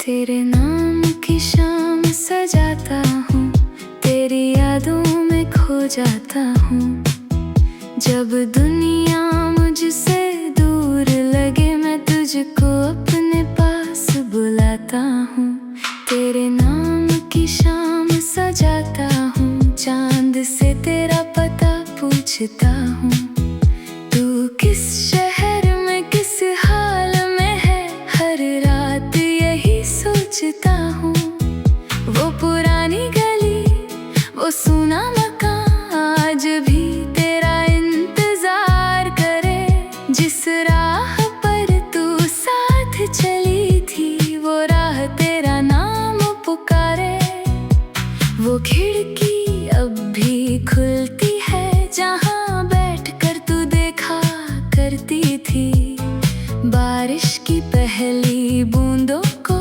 तेरे नाम की शाम सजाता हूँ, तेरी यादों में खो जाता हूँ। जब दुनिया मुझसे दूर लगे मैं तुझको अपने पास बुलाता हूँ। तेरे नाम की शाम सजाता हूँ, चांद से तेरा पता पूछता हूँ। तू किस शहर में किस हाल में है, हर रात यही सोचता हूँ। वो पुरानी गली, वो सूना मकान आज भी तेरा इंतजार करे। जिस राह पर तू साथ चली थी, वो राह तेरा नाम पुकारे। वो खिड़की अब भी खुलती है जहाँ बैठकर तू देखा करती थी। बारिश की पहली बूंदों को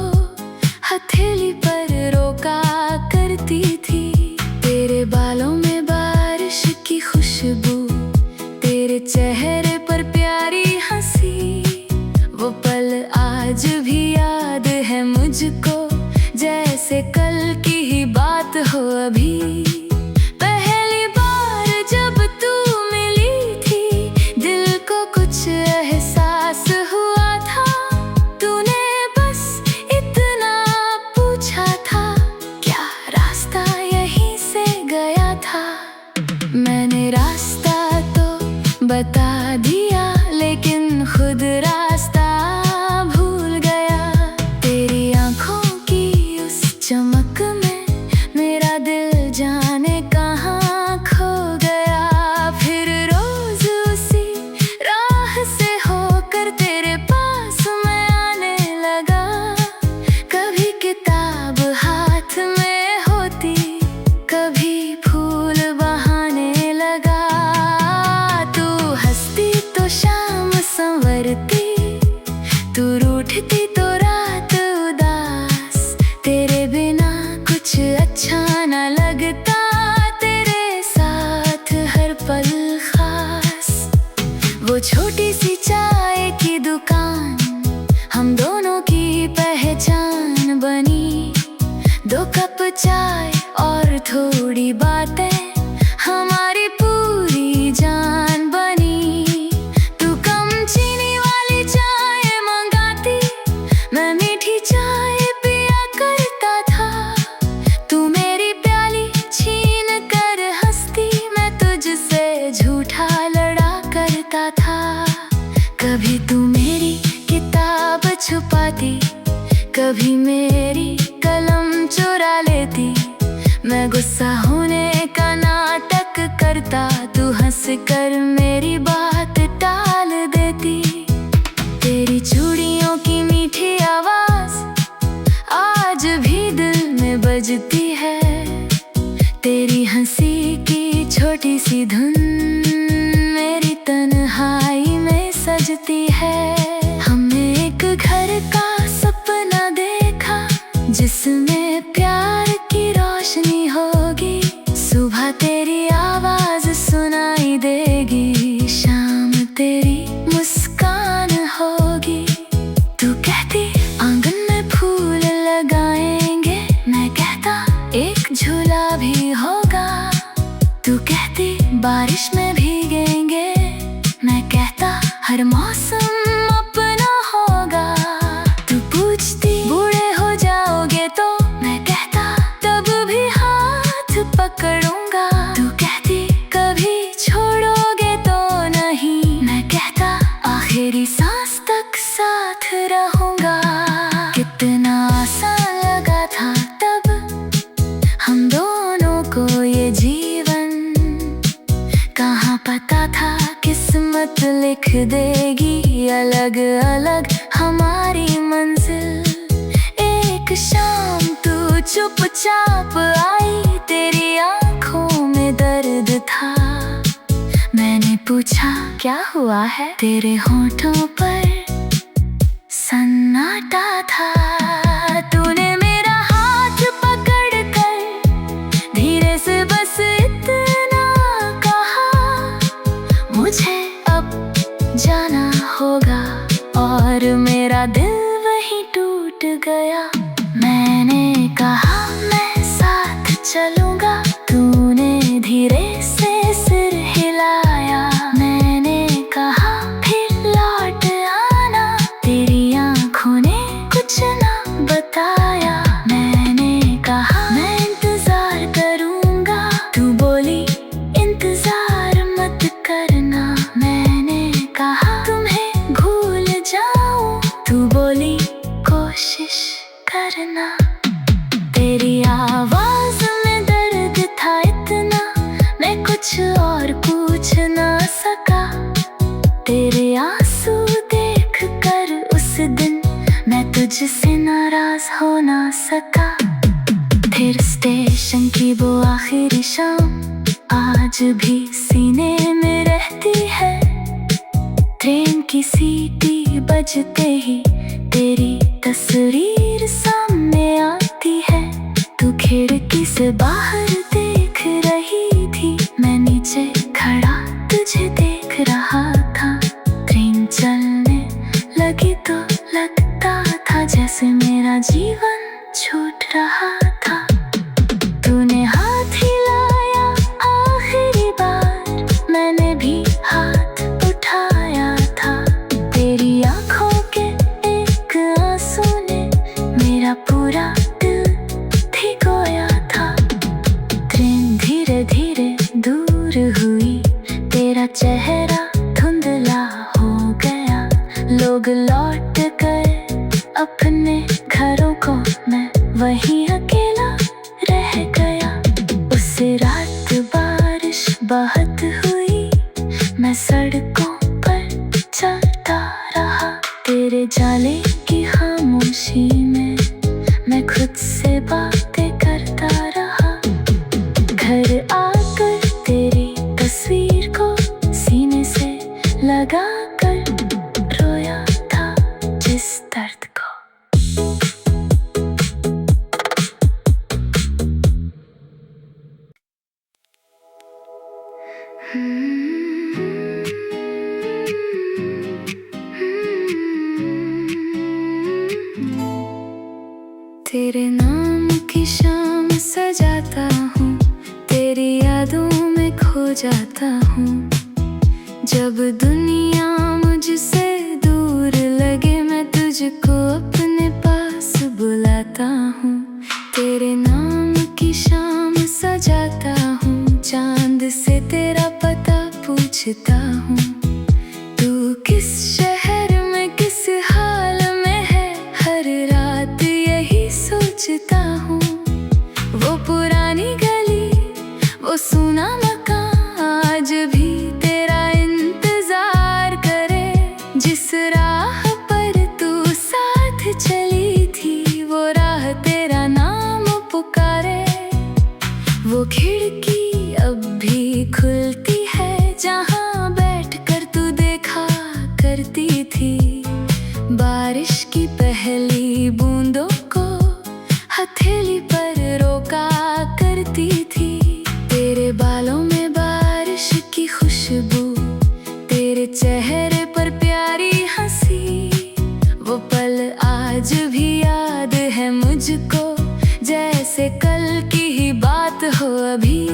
हथेली पर रोका करती थी। तेरे बालों में बारिश की खुशबू, तेरे चेहरे पर प्यारी हंसी। वो पल आज भी याद है मुझको, जैसे कल की ही बात हो अभी। पहली बार जब तू मिली थी, दिल को कुछ एहसास हुआ था। तूने बस इतना पूछा था, क्या रास्ता यहीं से गया था। मैंने रास्ता तो बता दिया, लेकिन खुद रास्ता भूल गया। तेरी आंखों की उस चमक में मेरा दिल जाने कहाँ खो गया। फिर रोज उसी राह से होकर तेरे पास मैं आने लगा। कभी किताब हाथ में होती, कभी फूल बहाने लगा। तू हंसती तो शाम संवरती, तू रूठती तो रात उदास। तेरे बिना कुछ अच्छा न लगता, तेरे साथ हर पल खास। वो छोटी सी चाय की दुकान हम दोनों की पहचान बनी। 2 कप चाय और थोड़ी बातें हमारी पूरी जान बनी। तू कम चीनी वाली चाय मंगाती, मैं मीठी चाय पिया करता था। तू मेरी प्याली छीन कर हंसती, मैं तुझसे झूठा लड़ा करता था। कभी तू मेरी किताब छुपाती, कभी मेरी कलम चुरा लेती। मैं गुस्सा होने का नाटक करता, तू हंस कर मेरी बात टाल देती। तेरी चूड़ियों की मीठी आवाज आज भी दिल में बजती है। तेरी हंसी की छोटी सी धुन मेरी तन्हाई में सजती है। हमने एक घर का सपना देखा, जिसमें प्यार की रोशनी होगी। सुबह तेरी आवाज सुनाई देगी, शाम तेरी मुस्कान होगी। तू कहती आंगन में फूल लगाएंगे, मैं कहता एक झूला भी होगा। तू कहती बारिश में भीगेंगे, मैं कहता हर मौसम अपना होगा। तू पूछती बूढ़े हो जाओगे तो, मैं कहता तब भी हाथ पकड़ूंगा। तू कहती कभी छोड़ोगे तो नहीं, मैं कहता आखिरी सांस तक साथ रहूंगा। कितना आसान लगा था तब हम दोनों को ये जीवन, कहाँ पता था किस्मत लिख देगी अलग अलग हमारी मंजिल। एक शाम तू चुपचाप आई, तेरी आंखों में दर्द था। मैंने पूछा क्या हुआ है, तेरे होठों पर सन्नाटा था। तूने मेरा हाथ पकड़ कर धीरे से बस इतना कहा, गया। मैंने कहा मैं साथ चलूंगा, तूने धीरे से सिर हिलाया। मैंने कहा फिर लौट आना, तेरी आँखों ने कुछ ना बताया। मैंने कहा मैं इंतजार करूंगा, तू बोली इंतजार मत करना। मैंने कहा तुम्हें भूल जाऊं, तू बोली कोशिश करना। तेरी आवाज में दर्द था इतना, मैं कुछ और पूछ ना सका। तेरे आंसू देख कर उस दिन मैं तुझसे नाराज हो ना सका। फिर स्टेशन की वो आखिरी शाम आज भी सीने में रहती है। ट्रेन की सीटी बजते ही तेरी तस्वीर सामने आती है। तू खिड़की से बाहर देख रही थी, मैं नीचे खड़ा तुझे देख रहा था। ट्रेन चलने लगी तो लगता था जैसे मेरा जीवन छूट रहा था। तूने हाथ हिलाया आखिरी बार, मैंने भी हाथ उठाया था। तेरी आँखों के एक आंसू ने मेरा पूरा दिल भिगोया था। ट्रेन धीरे धीरे दूर हुई, तेरा चेहरा धुंधला हो गया। लोग लौट गए अपने घरों को, मैं वहीं अकेला रह गया। उस रात बारिश बहुत हुई, मैं सड़कों पर चलता रहा। तेरे जाले की खामोशी में मैं खुद से बातें करता रहा। घर आकर तेरी तस्वीर को सीने से लगा कर रोया था जिस दर्द को। तेरे नाम की शाम सजाता हूँ, तेरी यादों में खो जाता हूँ। जब दुनिया मुझसे दूर लगे मैं तुझको अपने पास बुलाता हूँ। तेरे नाम की शाम सजाता हूँ, चांद से तेरा पता पूछता हूँ। तू किस शहर में किस हाल में है, हर रात यही सोचता हूँ। वो पुरानी गली, वो सूना मकान आज भी तेरा इंतजार करे। जिस राह पर तू साथ चली थी, वो राह तेरा नाम पुकारे। वो खिड़की अब भी खुलती है जहाँ बैठकर तू देखा करती थी। बारिश की पहली बूंदों को हथेली पर रोका करती थी। तेरे बालों में बारिश की खुशबू, तेरे चेहरे पर प्यारी हंसी। वो पल आज भी याद है मुझको, जैसे कल की ही बात हो अभी।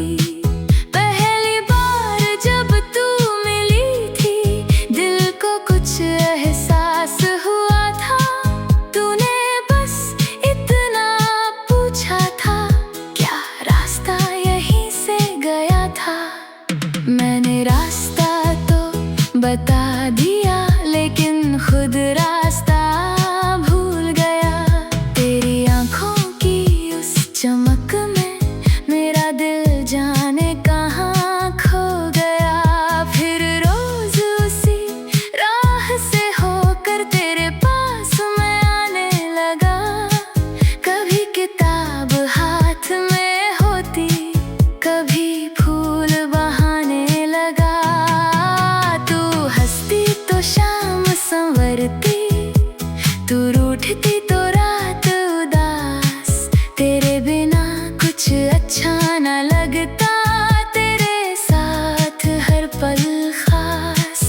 पहली बार जब तू मिली थी, दिल को कुछ एहसास हुआ था। तूने बस इतना पूछा था, क्या रास्ता यहीं से गया था। मैंने रास्ता तो बता दिया, लेकिन खुद रास्ता भूल गया। तेरी आँखों की उस चमक में मेरा दिल जाने कहाँ खो गया। फिर रोज उसी राह से होकर तेरे पास मैं आने लगा। कभी किताब हाथ में होती, कभी फूल बहाने लगा। तू हंसती तो शाम संवरती, तू रूठती तो रात उदास। तेरे बिना कुछ अच्छा न लगता, तेरे साथ हर पल खास।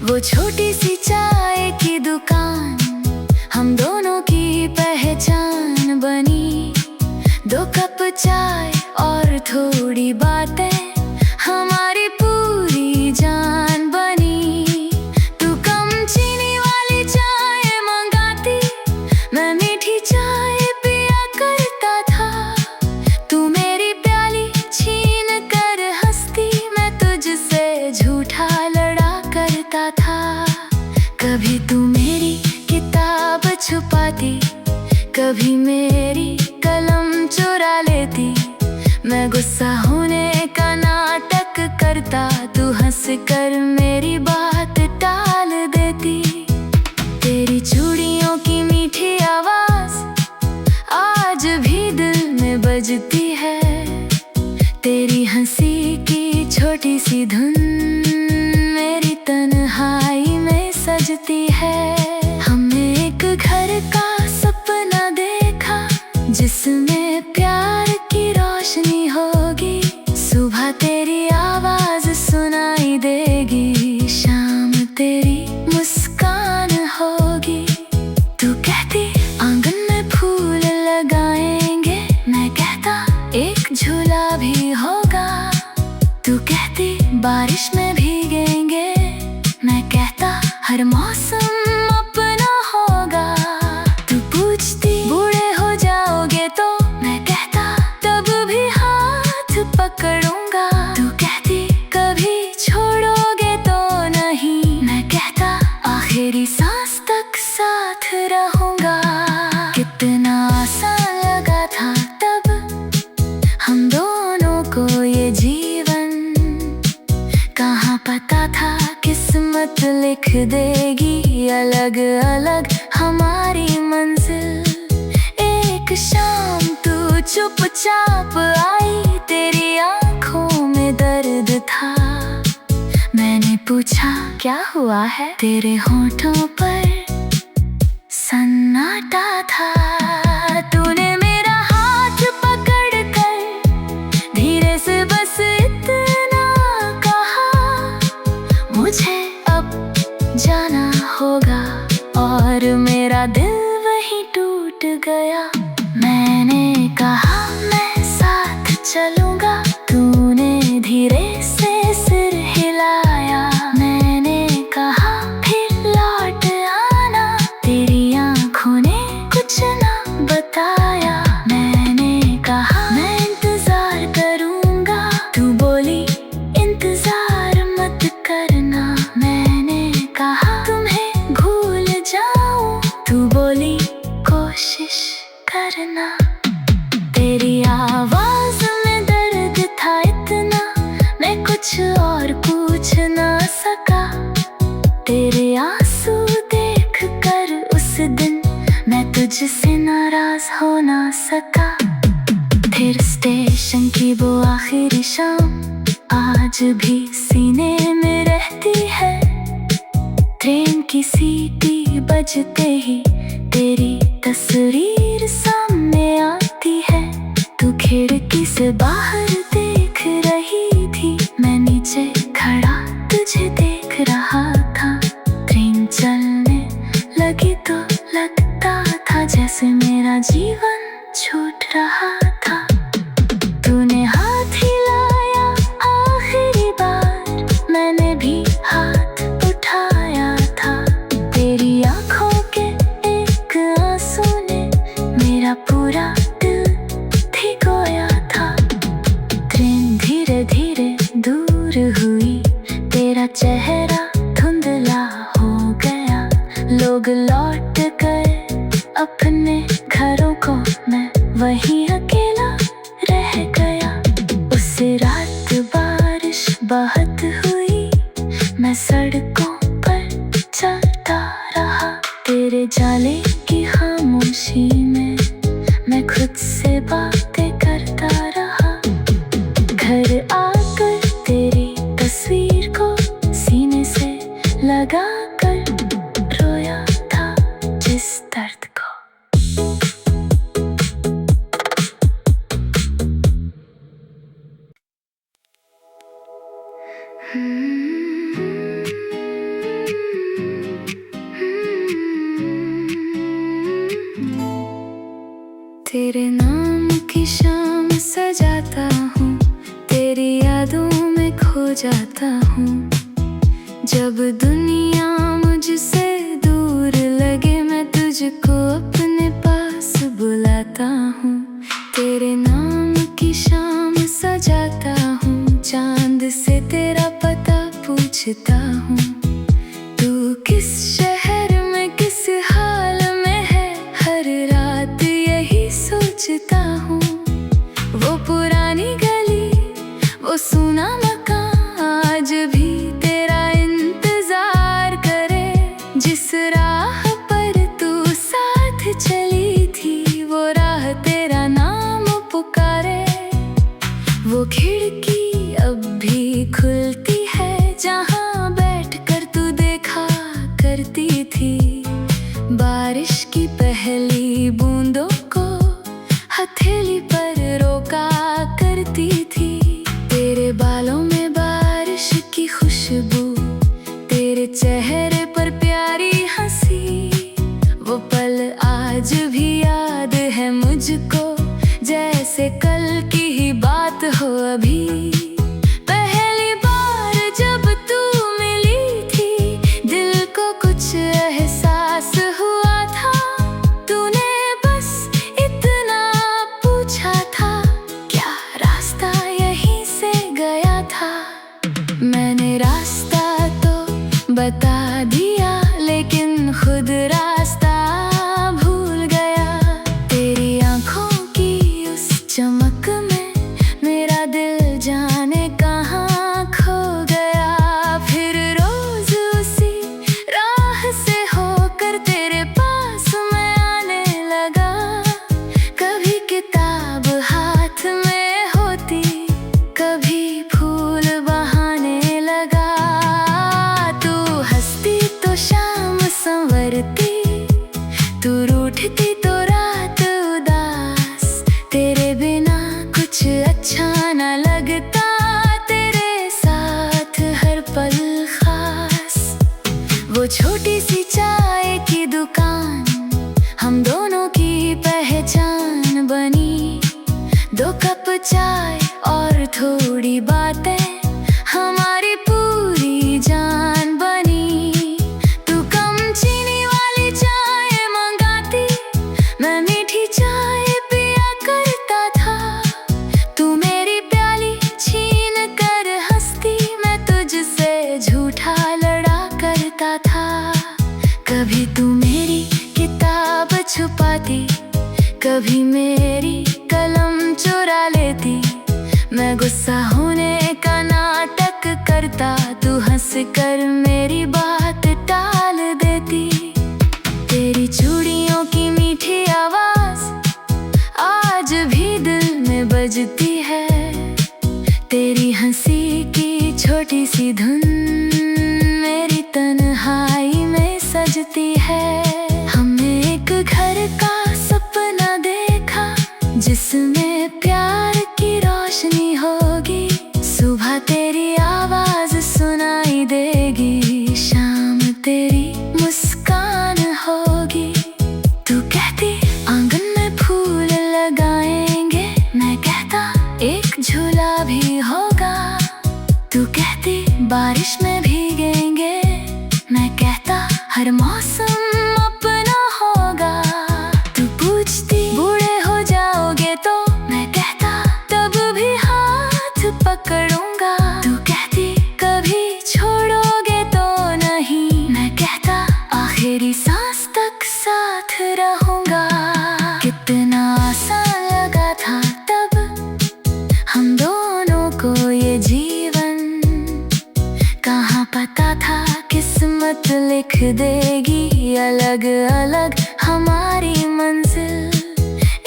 वो छोटी सी चाय की दुकान हम दोनों की पहली चाय और थोड़ी बातें हमारी पूरी जान बनी। तू कम चीनी वाली चाय मंगाती, मैं मीठी चाय पिया करता था। तू मेरी प्याली छीन कर हंसती, मैं तुझसे झूठा लड़ा करता था। कभी तू मेरी किताब छुपाती, कभी मेरी कलम चुरा लेती। मैं गुस्सा होने का नाटक करता, तू हंस कर मेरी बात टाल देती। तेरी चूड़ियों की मीठी आवाज आज भी दिल में बजती है। तेरी हंसी की छोटी सी धुन मेरी तन्हाई में सजती है। हमने एक घर का सपना देखा, जिसमें प्यार की रोशनी होगी। सुबह तेरी आवाज सुनाई देगी, शाम तेरी मुस्कान होगी। तू कहती आंगन में फूल लगाएंगे, मैं कहता एक झूला भी होगा। तू कहती बारिश में भीगेंगे, मैं कहता हर मौसम अपना होगा। तू पूछती बूढ़े हो जाओगे तो, मैं कहता तब भी हाथ पकड़ूंगा। तू कहती कभी छोड़ोगे तो नहीं, मैं कहता आखिरी सांस तक साथ रहूंगा। कितना आसान लगा था तब हम दोनों को ये जीवन, कहाँ पता था किस्मत लिख देगी अलग अलग हमारी मंजिल। एक शाम तू चुपचाप आई, तेरी आंखों में दर्द था। मैंने पूछा क्या हुआ है, तेरे होठों पर सन्नाटा था। तूने मेरा हाथ पकड़ कर धीरे से बस इतना कहा, मुझे अब जाना होगा। और मेरा दिल वहीं टूट गया। मैंने कहा मैं साथ चलूंगा, तूने धीरे से सिर हिलाया। मैंने कहा फिर लौट आना, तेरी आंखों ने कुछ ना बताया। मैंने कहा मैं इंतजार करूंगा, तू बोली इंतजार मत करना। मैंने कहा तुम्हें भूल जाऊं, तू बोली कोशिश करना। तेरी आवाज में दर्द था इतना, मैं कुछ और पूछ ना सका। तेरे आंसू देख कर उस दिन मैं तुझसे नाराज हो ना सका। फिर स्टेशन की वो आखिरी शाम आज भी सीने में रहती है। ट्रेन की सीटी बजते ही तेरी तस्वीर सामने आती है। तू खिड़की से बाहर देख रही थी, मैं नीचे खड़ा तुझे देख रहा था। ट्रेन चलने लगी तो लगता था जैसे मेरा जीवन छूट रहा था। तूने हाथ हिलाया आखिरी बार, मैंने भी हाथ उठाया था। तेरी आंखों के एक आंसू ने मेरा पूरा दिल भिगोया था। ट्रेन धीरे धीरे दूर हुई, तेरा चेहरा धुंधला हो गया। लोग लौट गए अपने घरों को, मैं वहीं अकेला रह गया। उस रात बारिश बहुत हुई, मैं सड़कों पर चलता रहा। तेरे जाले की खामोशी में मैं खुद से बातें करता रहा। घर आकर तेरी तस्वीर को सीने से लगा कर रोया था जिस दर्द को। तेरे नाम की शाम जाता हूँ। जब दुनिया मुझसे दूर लगे मैं तुझको अपने पास बुलाता हूँ। तेरे नाम की शाम सजाता हूँ, चांद से तेरा पता पूछता हूँ। तू किस शहर में किस हाल में है, हर रात यही सोचता हूँ। वो पुरानी गली, वो सूना मकान आज भी तेरा इंतजार करे। जिस राह पर तू साथ चली थी, वो राह तेरा नाम पुकारे। वो खिड़की अब भी खुलती है जहाँ बैठकर तू देखा करती थी। बारिश की पहली बूंदों को हथेली पर रोका करती थी। तेरे बालों में बारिश की खुशबू, तेरे चेहरे पर प्यारी हंसी। वो पल आज भी याद है मुझको, जैसे कल की ही बात हो अभी। पहली बार जब तू मिली थी, दिल को कुछ एहसास हुआ था। तूने बस इतना पूछा था, क्या रास्ता यहीं से गया था। मैंने रास्ता तो बता दिया, लेकिन खुद रास्ता भूल गया। तेरी आंखों की उस चमक में मेरा दिल जाने कहाँ खो गया। फिर रोज उसी राह से होकर तेरे पास मैं आने लगा। कभी किताब हाथ में होती, कभी फूल बहाने लगा। तू हंसती तो शाम संवरती, तू रूठती तो रात उदास। तेरे बिना कुछ अच्छा न लगता, तेरे साथ हर पल खास। वो छोटी सी चाय की दुकान हम दोनों की पहचान बनी। 2 कप चाय और थोड़ी बातें हमारी पूरी जान बनी। तू कम चीनी वाली चाय मंगाती, मैं मीठी चाय पिया करता था। तू मेरी प्याली छीन कर हंसती, मैं तुझसे झूठा लड़ा करता था। कभी तू मेरी किताब छुपाती, कभी मेरी कलम चुरा लेती। मैं गुस्सा होने का नाटक करता, तू हंस कर मेरी बात टाल देती। तेरी चूड़ियों की मीठी आवाज आज भी दिल में बजती है। तेरी हंसी की छोटी सी धुन मेरी तन्हाई में सजती है। हमने एक घर का सपना देखा, जिसमें प्यार की रोशनी होगी। सुबह तेरी आवाज सुनाई देगी, शाम तेरी मुस्कान होगी। तू कहती आंगन में फूल लगाएंगे, मैं कहता एक झूला भी होगा। तू कहती बारिश में भीगेंगे, मैं कहता हर मौसम अपना होगा। तू पूछती बूढ़े हो जाओगे तो, मैं कहता तब भी हाथ पकड़ूंगा। तू कहती कभी छोड़ोगे तो नहीं, मैं कहता आखिरी सांस तक साथ रहूंगा। कितना आसान लगा था तब हम दोनों को ये जीवन, कहाँ पता था किस्मत लिख देगी अलग अलग हमारी मंजिल।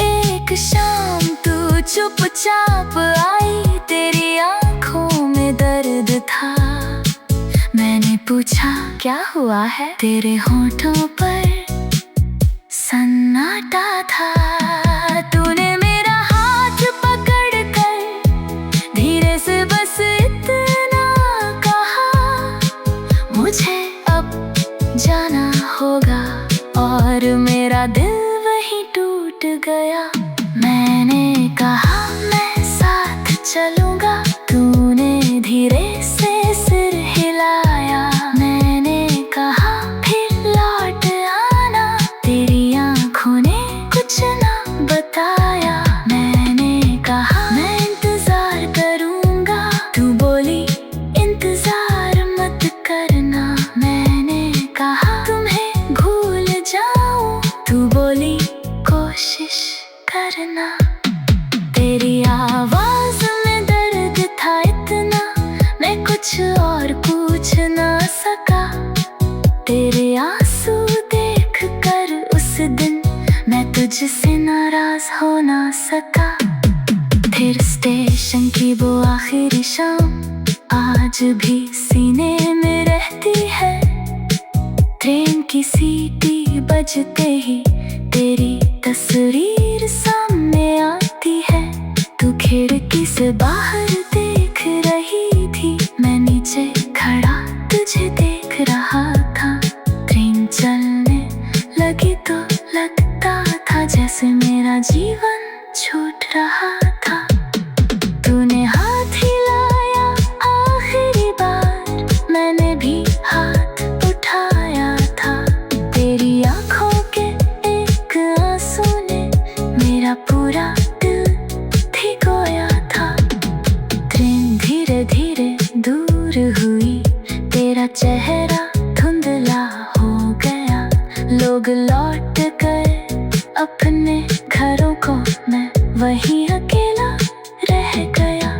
एक शाम तू चुपचाप आई, तेरी आंखों में दर्द था। मैंने पूछा क्या हुआ है, तेरे होठों पर सन्नाटा था। तूने मेरा हाथ पकड़ कर धीरे से बस इतना कहा, मुझे अब जाना होगा। और मेरा दिल वहीं टूट गया। मैंने कहा मैं साथ चलूंगा, तूने धीरे से आखिरी शाम आज भी सीने में रहती है। ट्रेन की सीटी बजते ही तेरी तस्वीर सामने आती है। तू खिड़की से बाहर देख रही थी, मैं नीचे खड़ा तुझे देख रहा था। ट्रेन चलने लगी तो लगता था जैसे मेरा जीवन छूट रहा था। तूने हाथ हिलाया आखिरी बार, मैंने भी हाथ उठाया था। तेरी आंखों के एक आंसू ने मेरा पूरा दिल भिगोया था। ट्रेन धीरे धीरे दूर हुई, तेरा चेहरा धुंधला हो गया। लोग लौट गए अपने घरों को, मैं वहीं अकेला रह गया।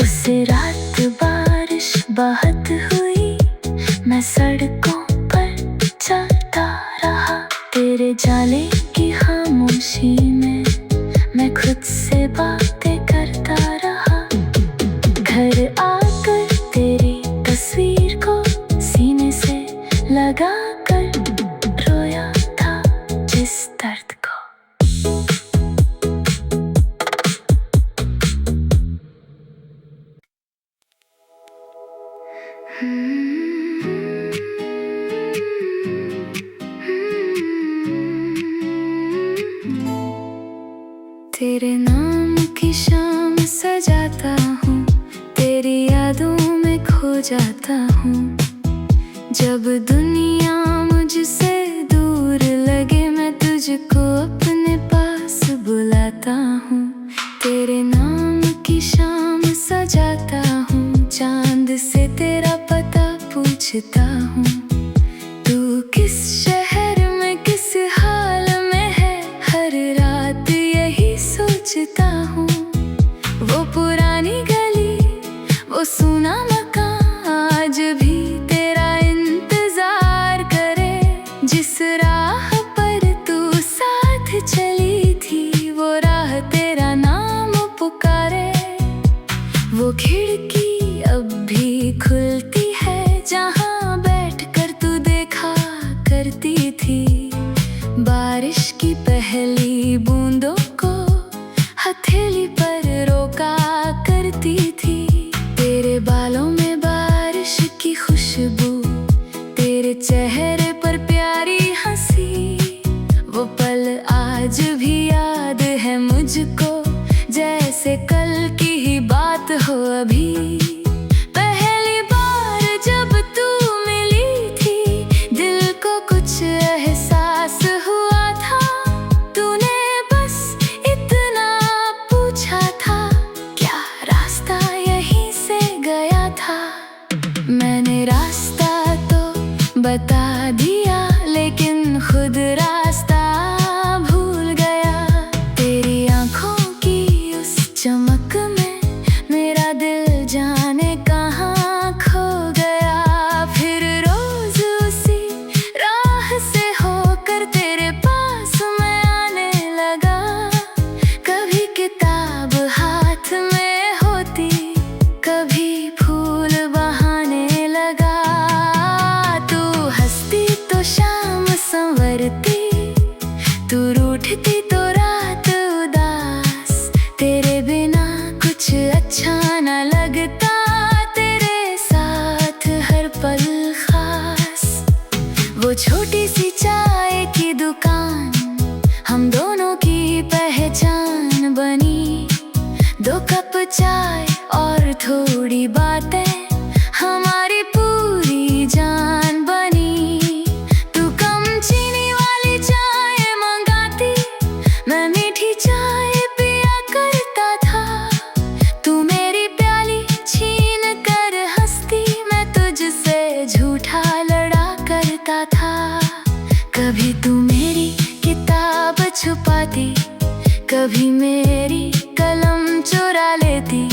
उस रात बारिश बहुत हुई, मैं सड़कों पर चलता रहा। तेरे जाले की खामोशी में मैं खुद से बातें करता रहा। घर आकर तेरी तस्वीर को सीने से लगा कर रोया था जिस दर्द को। तेरे नाम की शाम सजाता हूँ, तेरी यादों में खो जाता हूँ। जब दुनिया मुझसे दूर लगे मैं तुझको अपने पास बुलाता हूँ। तेरे नाम की शाम सजाता हूँ, चांद से तेरा पता पूछता हूँ। तू किस शहर में किस हाल में है, हर रात यही सोचता हूँ। वो पुरानी गली, वो सूना मकान आज भी तेरा इंतजार करे। जिस राह पर तू साथ चली थी, वो राह तेरा नाम पुकारे। वो खिड़की अब भी खुलती है जहाँ बैठकर तू देखा करती थी। बारिश की पहली बूंदों को हथेली पर रोका करती थी। तेरे बालों में बारिश की खुशबू, तेरे चेहरे पर प्यारी हंसी। वो पल आज भी याद है मुझको, जैसे कल की ही बात हो अभी। पहली बार जब तू मिली थी, दिल को कुछ एहसास हुआ था। तूने बस इतना पूछा था, क्या रास्ता यहीं से गया था। मैंने रास्ता तो बता दिया, लेकिन खुद रास्ता भूल गया। तेरी आंखों की उस चमक में मेरा दिल जाने कहाँ खो गया। फिर रोज उसी राह से होकर तेरे पास मैं आने लगा। कभी किताब हाथ में होती, कभी फूल बहाने लगा। तू हंसती तो शाम संवरती, तू रूठती तो रात उदास। तेरे बिना कुछ अच्छा न लगता, तेरे साथ हर पल खास। वो छोटी सी चाय की दुकान हम दोनों की पहचान बनी। 2 कप चाय और थोड़ी बातें हमारी पूरी जान बनी। तू कम चीनी वाली चाय मंगाती, मैं मीठी चाय पिया करता था। तू मेरी प्याली छीन कर हंसती, मैं तुझसे झूठा लड़ा करता था। कभी तू मेरी किताब छुपाती, कभी मेरी कलम चुरा लेती।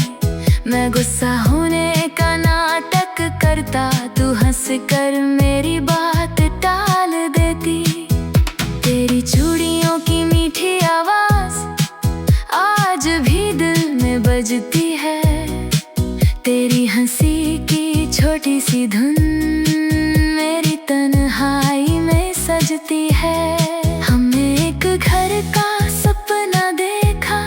मैं गुस्सा होने का नाटक करता, तू हंस कर मेरी बात टाल देती। तेरी चूड़ियों की मीठी आवाज आज भी दिल में बजती है। हंसी की छोटी सी धुन मेरी तन्हाई में सजती है। हमने एक घर का सपना देखा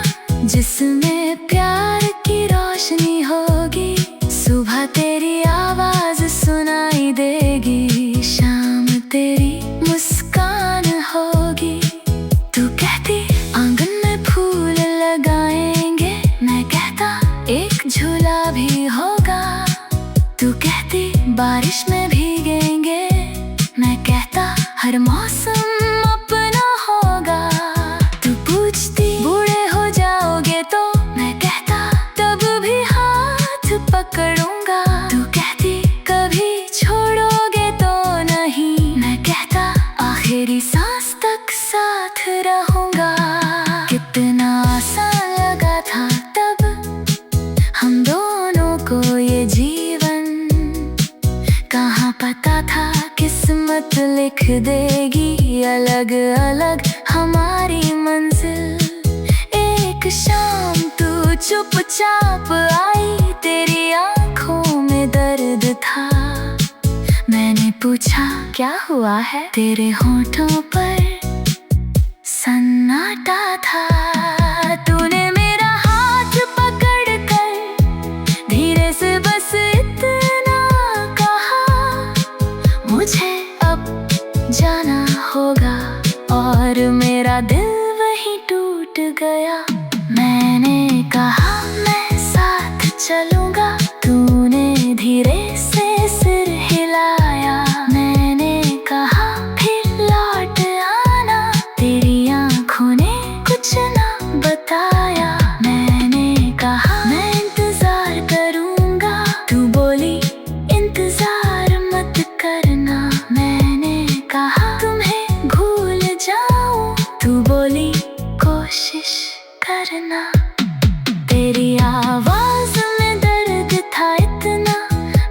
जिसमें प्यार की रोशनी होगी। सुबह तेरी आवाज सुनाई देगी, शाम तेरी मुस्कान होगी। तू कहती आंगन में फूल लगाएंगे, मैं कहता एक झूला भी होगा। तू कहती बारिश में भीगेंगे, मैं कहता हर मौसम अपना होगा। तू पूछती बूढ़े हो जाओगे तो, मैं कहता तब भी हाथ पकड़ूंगा। तू कहती कभी छोड़ोगे तो नहीं, मैं कहता आखिरी सांस तक साथ रहूंगा। कितना आसान लगा था तब हम दोनों को ये जीवन, कहाँ पता था किस्मत लिख देगी अलग अलग हमारी मंजिल। एक शाम तू चुपचाप आई, तेरी आंखों में दर्द था। मैंने पूछा क्या हुआ है, तेरे होठों पर सन्नाटा था। तूने मेरा हाथ पकड़ कर धीरे से बस इतना कहा, मुझे अब जाना होगा। और मेरा दिल वहीं टूट गया। मैंने कहा मैं साथ चलूंगा, तूने धीरे से सिर हिलाया। मैंने कहा फिर लौट आना, तेरी आंखों ने कुछ ना बताया। मैंने कहा मैं इंतजार करूंगा, तू बोली इंतजार मत करना। मैंने कहा तुम्हें भूल जाऊं, तू बोली कोशिश करना। तेरी आवाज में दर्द था इतना,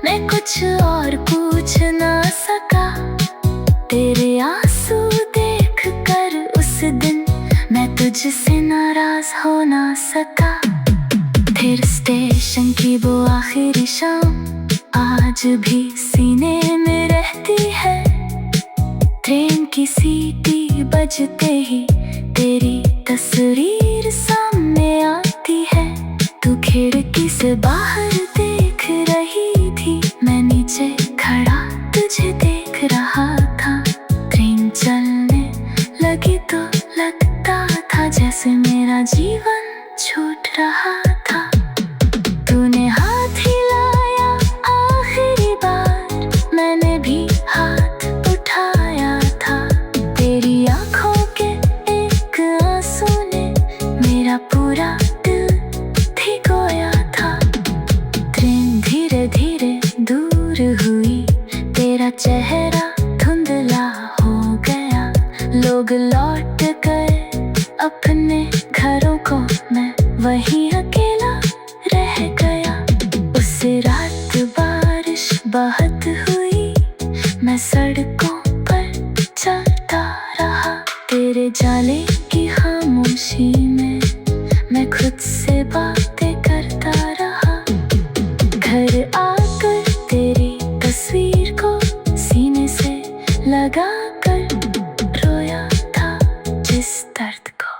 मैं कुछ और पूछ ना सका। तेरे आंसू देख कर उस दिन मैं तुझसे नाराज हो ना सका। फिर स्टेशन की वो आखिरी शाम आज भी सीने में रहती है। ट्रेन की सीटी बजते ही तेरी तस्वीर सामने आती है। तू खिड़की से बाहर देख रही थी, मैं नीचे खड़ा तुझे देख रहा था। ट्रेन चलने लगी तो लगता था जैसे मेरा जीवन छूट रहा था। तूने हाथ हिलाया आखिरी बार, मैंने भी हाथ उठाया था। तेरी आंखों के एक आंसू ने मेरा पूरा दिल भिगोया था। ट्रेन धीरे धीरे दूर हुई, तेरा चेहरा धुंधला हो गया। लोग लौट गए अपने घरों को, मैं वहीं अकेला रह गया। उस रात बारिश बहुत हुई, मैं सड़कों पर चलता रहा। तेरे जाले की खामोशी में मैं खुद से बातें करता रहा। घर आकर तेरी तस्वीर को सीने से लगा कर रोया था जिस दर्द को।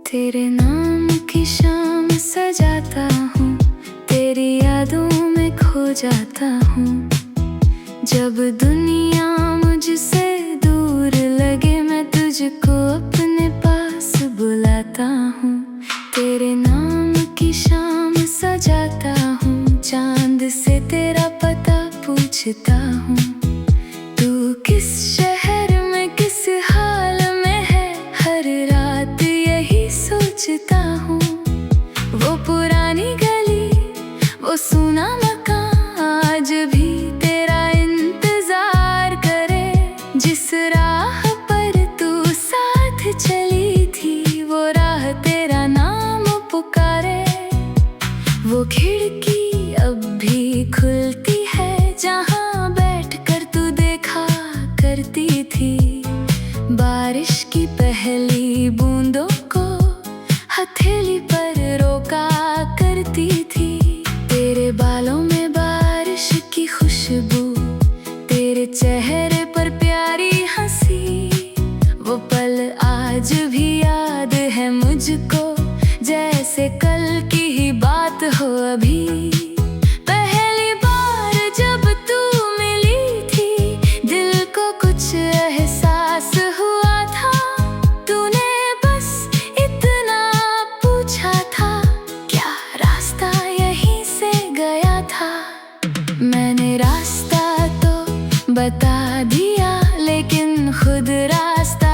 तेरे नाम की शाम सजाता हूँ, तेरी यादों में खो जाता हूँ। जब दुनिया मुझसे दूर लगे, मैं तुझको अपने पास बुलाता हूँ। तेरे नाम की शाम सजाता हूँ, चांद से तेरा पता पूछता हूँ। तू किस शहर में किस हाल में है, हर रात यही सोचता हूँ। वो पुरानी गली, वो सूना मकान आज भी तेरा इंतजार करे। जिस राह पर तू साथ चली थी, वो राह तेरा नाम पुकारे। वो खिड़की अब भी खुलती है जहाँ बैठकर तू देखा करती थी बारिश की पहली बूंदों को हथेली पर रोका करती थी। तेरे बालों में बारिश की खुशबू, तेरे चेहरे पर प्यारी हंसी, वो पल आज भी याद है मुझको जैसे कल की ही बात हो अभी। पहली बार जब तू मिली थी दिल को कुछ एहसास हुआ था। तूने बस इतना पूछा था क्या रास्ता यहीं से गया था। मैंने रास्ता तो बता दिया लेकिन खुद रास्ता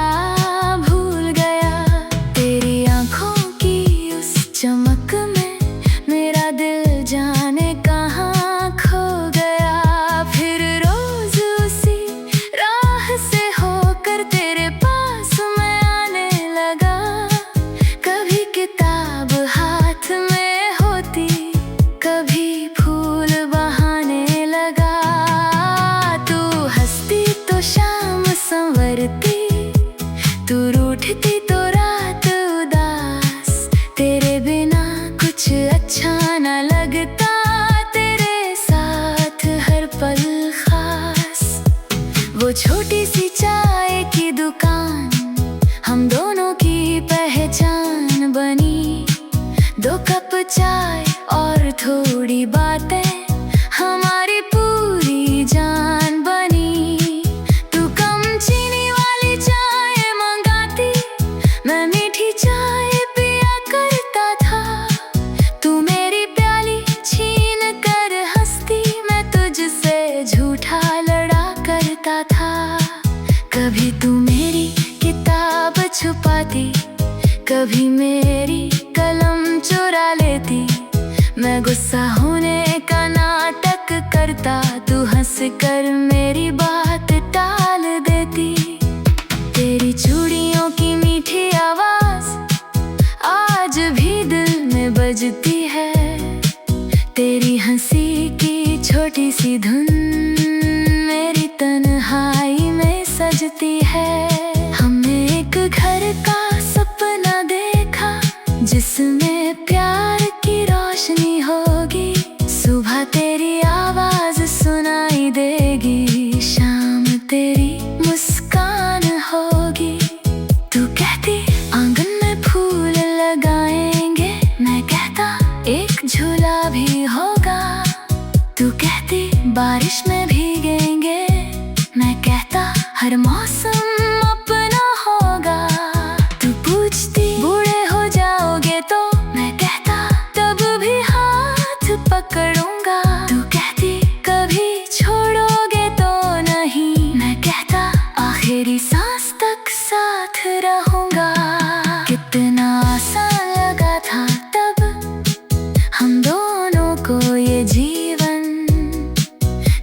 भूल गया। तेरी आंखों की उस चमक में मेरा दिल जाने कहाँ खो गया। फिर रोज उसी राह से होकर तेरे पास मैं आने लगा। कभी किताब हाथ में होती, कभी फूल बहाने लगा। तू हंसती तो शाम संवरती, तू रूठती तो रात उदास। तेरे बिना कुछ अच्छा न लगता, तेरे साथ हर पल खास। वो छोटी सी चाय की दुकान हम दोनों की पहचान बनी। 2 कप चाय और थोड़ी बातें हमारी पूरी जान बनी। तू कम चीनी वाली चाय मंगाती, मैं मीठी चाय पिया करता था। तू मेरी प्याली छीन कर हंसती, मैं तुझसे झूठा लड़ा करता था। कभी तू मेरी किताब छुपाती, कभी मेरी कलम चुरा लेती। मैं गुस्सा होने का नाटक करता, तू हंस कर मेरी बात टाल देती। तेरी चूड़ियों की मीठी आवाज आज भी दिल में बजती है। तेरी हंसी की छोटी सी धुन मेरी तन्हाई में सजती है। हमने एक घर का सपना देखा जिसमें प्यार की रोशनी होगी। सुबह तेरी आवाज सुनाई देगी, शाम तेरी मुस्कान होगी। तू कहती आंगन में फूल लगाएंगे, मैं कहता एक झूला भी होगा। तू कहती बारिश में भीगेंगे, मैं कहता हर मौसम अपना होगा। तू पूछती बूढ़े हो जाओगे तो, मैं कहता तब भी हाथ पकड़ूंगा। तू कहती कभी छोड़ोगे तो नहीं, मैं कहता आखिरी सांस तक साथ रहूंगा। कितना आसान लगा था तब हम दोनों को ये जीवन,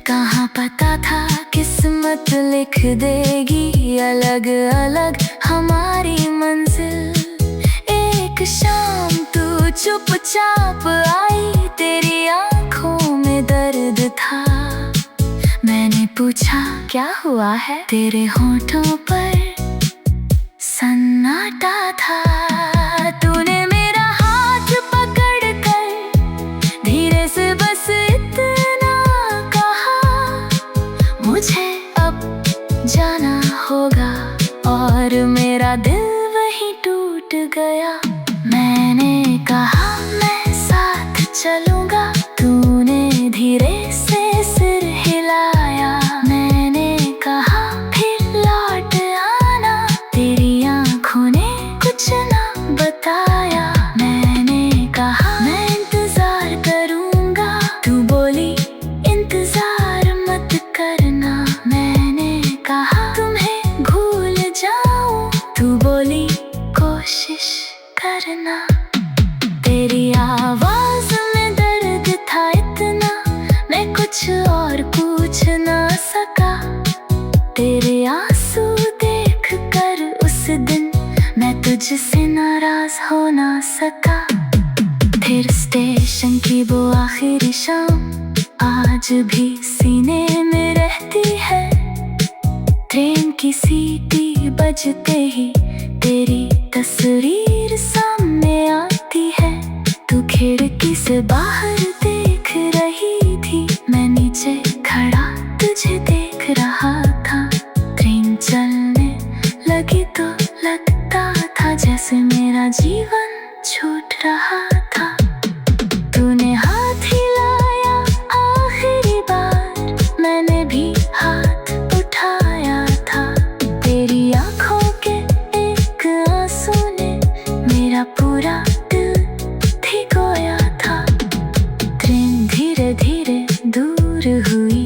कहाँ पता था किस्मत लिख देगी अलग अलग हमारी मंजिल। एक शाम तू चुपचाप आई, तेरी आंखों में दर्द था। मैंने पूछा क्या हुआ है, तेरे होठों पर सन्नाटा था। तूने मेरा हाथ पकड़ कर धीरे से बस इतना कहा, मुझे अब जाना होगा। और मेरा दिल वहीं टूट गया। मैंने कहा मैं साथ चलूंगा, तूने धीरे से सिर हिलाया। मैंने कहा फिर लौट आना, तेरी आंखों ने कुछ ना बताया। मैंने कहा मैं इंतजार करूंगा, तू बोली इंतजार मत करना। मैंने कहा तुम्हें भूल जाऊं, तू बोली कोशिश करना। तेरी आवाज में दर्द था इतना, मैं कुछ और पूछ ना सका। तेरे आंसू देख कर उस दिन मैं तुझसे नाराज हो ना सका। फिर स्टेशन की थी वो आखिरी शाम, आज भी सीने में रहती है। ट्रेन की सीटी बजते ही तेरी तस्वीर सामने आती है। तू खिड़की से बाहर देख रही थी, मैं नीचे खड़ा तुझे देख रहा था। ट्रेन चलने लगी तो लगता था जैसे मेरा जीवन छूट रहा था। तूने हाथ हिलाया आखिरी बार, मैंने भी हाथ उठाया था। तेरी आंखों के एक आंसू ने मेरा पूरा दिल भिगोया था। ट्रेन धीरे धीरे दूर हुई,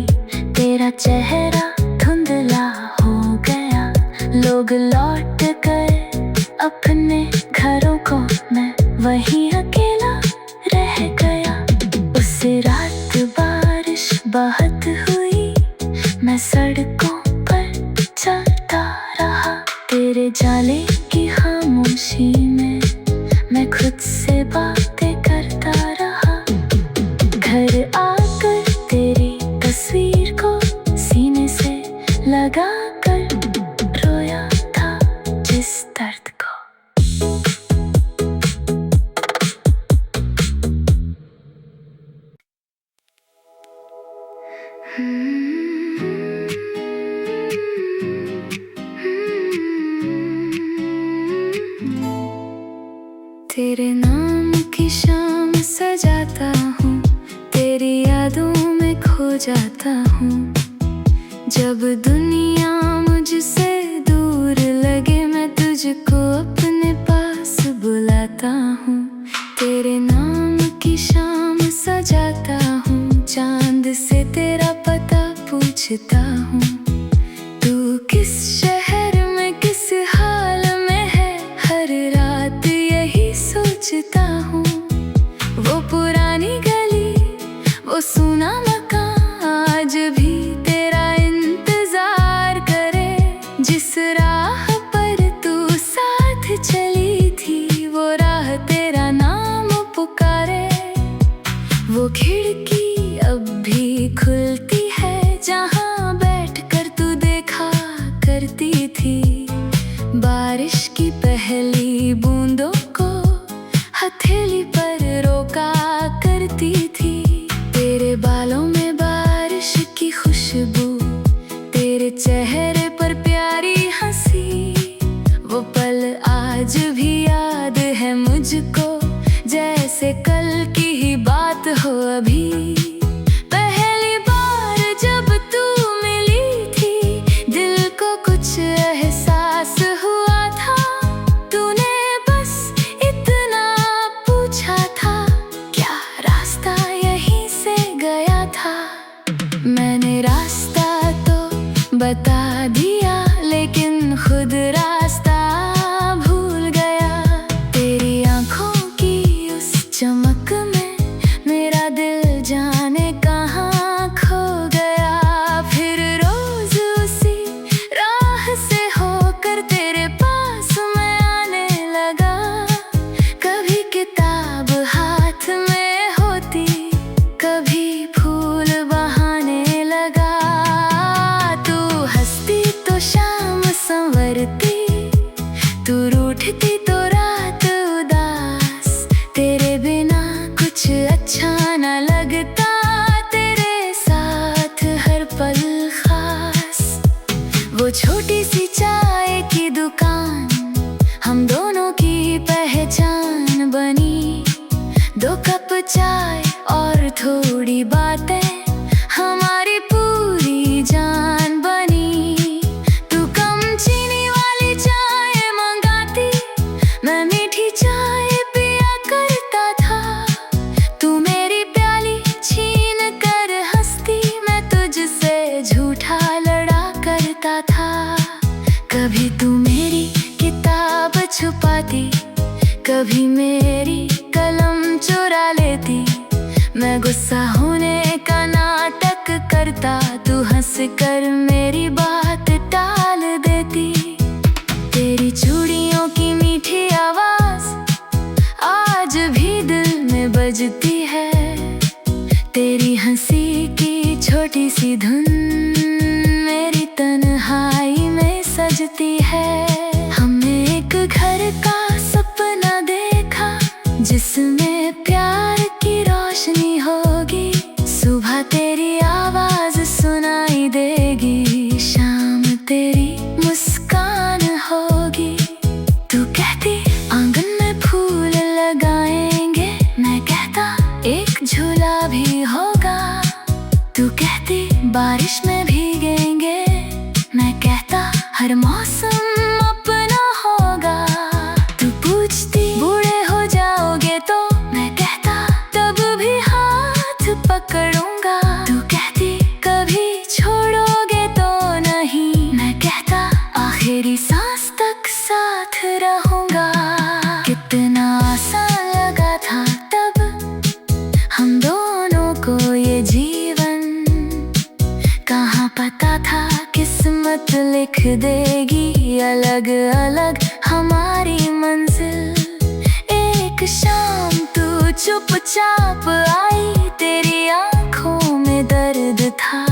तेरा चेहरा धुंधला हो गया। लोग लौट गए अपने घरों को, मैं वहीं अकेला रह गया। उस रात बारिश बहुत हुई, मैं सड़कों पर चलता रहा। तेरे जाले की खामोशी में मैं खुद से बातें करता रहा। घर आकर तेरी तस्वीर को सीने से लगा कर रोया था जिस दर्द को। तेरे नाम की शाम सजाता हूँ, तेरी यादों में खो जाता हूँ। जब दुनिया मुझसे दूर लगे, मैं तुझको अपने पास बुलाता हूँ। तेरे नाम की शाम सजाता हूँ, चांद से तेरा पता पूछता हूँ। तू किस शहर में किस हाल में है, हर रात यही सोचता हूँ। वो पुरानी गली, वो सूना मकान आज भी तेरा इंतजार करे। जिस राह पर तू साथ चली थी, वो राह तेरा नाम पुकारे। वो खिड़की अब भी खुलती है जहाँ बैठकर तू देखा करती थी। बारिश की पहली बूंदों को हथेली पर रोका करती थी। तेरे बालों में बारिश की खुशबू, तेरे चेहरे पर प्यारी हंसी। वो पल आज भी याद है मुझको, जैसे कल की ही बात हो अभी। पहली बार जब तू मिली थी, दिल को कुछ एहसास हुआ था। तूने बस इतना पूछा था, क्या रास्ता यहीं से गया था। मैंने रास्ता तो बता दिया, लेकिन खुद रास्ता भूल गया। तेरी आंखों की उस चमक में मेरा दिल जाने कहाँ खो गया। फिर रोज उसी राह से होकर तेरे पास मैं आने लगा। कभी किताब हाथ में होती, कभी फूल बहाने लगा। तू हंसती तो शाम संवरती, तू रूठती तो रात उदास। तेरे बिना कुछ अच्छा न लगता, तेरे साथ हर पल खास। वो छोटी सी चाय की दुकान हम दोनों की पहचान बनी। 2 कप चाय और थोड़ी बातें हमारी पूरी जान बनी। तू कम चीनी वाली चाय मंगाती, मैं मीठी चाय पिया करता था। तू मेरी प्याली छीन कर हंसती, मैं तुझसे झूठा लड़ा करता था। कभी तू मेरी किताब छुपाती, कभी मेरी कलम चुरा लेती। मैं गुस्सा होने का नाटक करता, तू हंस कर मेरी बात टाल देती। तेरी चूड़ियों की मीठी आवाज आज भी दिल में बजती है। तेरी हंसी की छोटी सी धुन मेरी तन्हाई में सजती है। हमने एक घर का सपना देखा जिसमें प्यार की रोशनी होगी। सुबह तेरी आवाज सुनाई देगी, शाम तेरी मुस्कान होगी। तू कहती आंगन में फूल लगाएंगे, मैं कहता एक झूला भी होगा। तू कहती बारिश में भीगेंगे, मैं कहता हर मौसम अपना होगा। तू पूछती बूढ़े हो जाओगे तो, मैं कहता तब भी हाथ पकड़ूंगा। तू कहती कभी छोड़ोगे तो नहीं, मैं कहता आखिरी सांस तक साथ रहूंगा। कितना आसान लगा था तब हम दोनों को ये जीवन, कहाँ पता था किस्मत लिख देगी अलग अलग हमारी मंजिल। एक शाम तू चुपचाप आई, तेरी आंखों में दर्द था।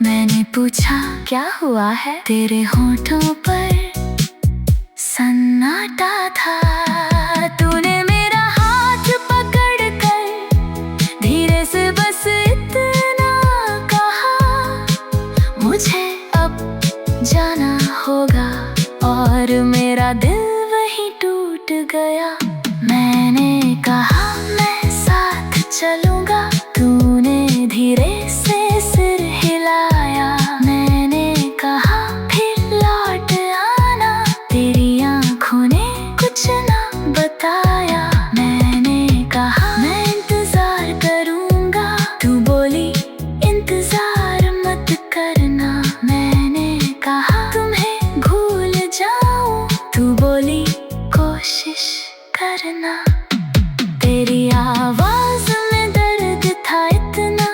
मैंने पूछा क्या हुआ है, तेरे होठों पर सन्नाटा था। तूने मेरा हाथ पकड़ कर धीरे से बस इतना कहा, मुझे अब जाना होगा। और मेरा दिल वहीं टूट गया। मैंने कहा मैं साथ चलूंगा, तूने धीरे से सिर हिलाया। मैंने कहा फिर लौट आना, तेरी आंखों ने कुछ ना बताया। मैंने कहा मैं इंतजार करूंगा, तू बोली इंतजार मत करना। मैंने कहा तुम्हें भूल जाऊं, तू बोली कोशिश करना। तेरी आवाज में दर्द था इतना,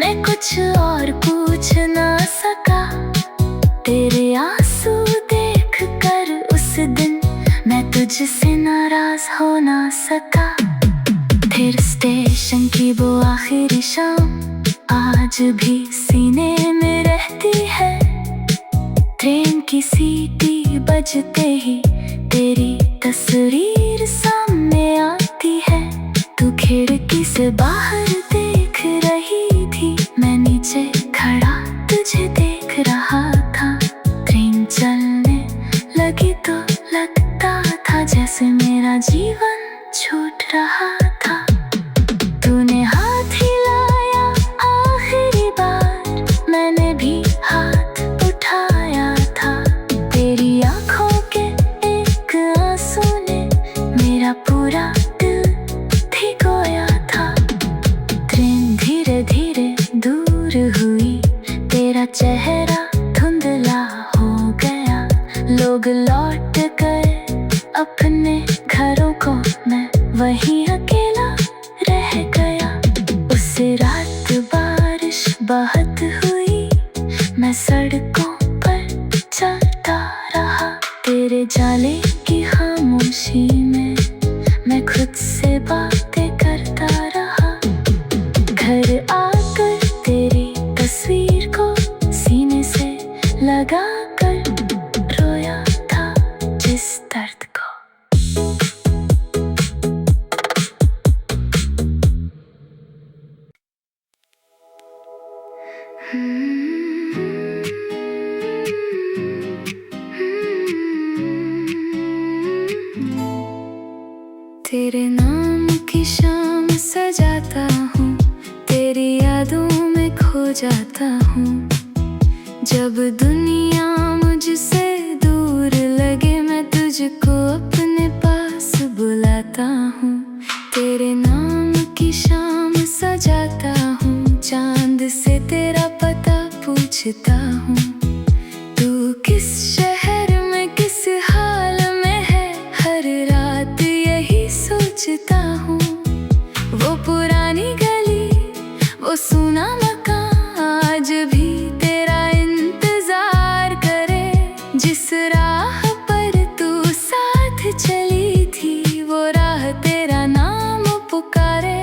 मैं कुछ और पूछ ना सका। तेरे आंसू देख कर उस दिन मैं तुझसे नाराज हो ना सका। फिर स्टेशन की वो आखिरी शाम आज भी सीने में रहती है। ट्रेन की सीटी बजते ही तेरी तस्वीर सामने आती है। तू खिड़की से बाहर देख रही थी, मैं नीचे खड़ा तुझे देख रहा था। ट्रेन चलने लगी तो लगता था जैसे मेरा जीवन छूट रहा था। तूने हाथ हिलाया आखिरी बार, मैंने भी हाथ उठाया था। तेरी आंखों के एक आंसू ने मेरा पूरा दिल भिगोया था। ट्रेन धीरे धीरे दूर हुई, तेरा चेहरा धुंधला हो गया। लोग लौट गए अपने घरों को, मैं वहीं अकेला रह गया। उस रात बारिश बहुत हुई, मैं सड़कों पर चलता रहा। तेरे जाले की खामोशी में मैं खुद से बातें करता रहा। घर आकर तेरी तस्वीर को सीने से लगा कर रोया था जिस दर्द को। तेरे नाम की शाम सजाता हूँ, तेरी यादों में खो जाता हूँ। जब दुनिया मुझसे दूर लगे, मैं तुझको अपने पास बुलाता हूँ। तेरे नाम की शाम सजाता हूँ, चांद से तेरा पता पूछता हूँ। तू किस शहर में किस हाल में है, हर रात यही सोचता हूँ। वो पुरानी गली, वो सूना मकान आज भी तेरा इंतजार करे। जिस राह पर तू साथ चली थी, वो राह तेरा नाम पुकारे।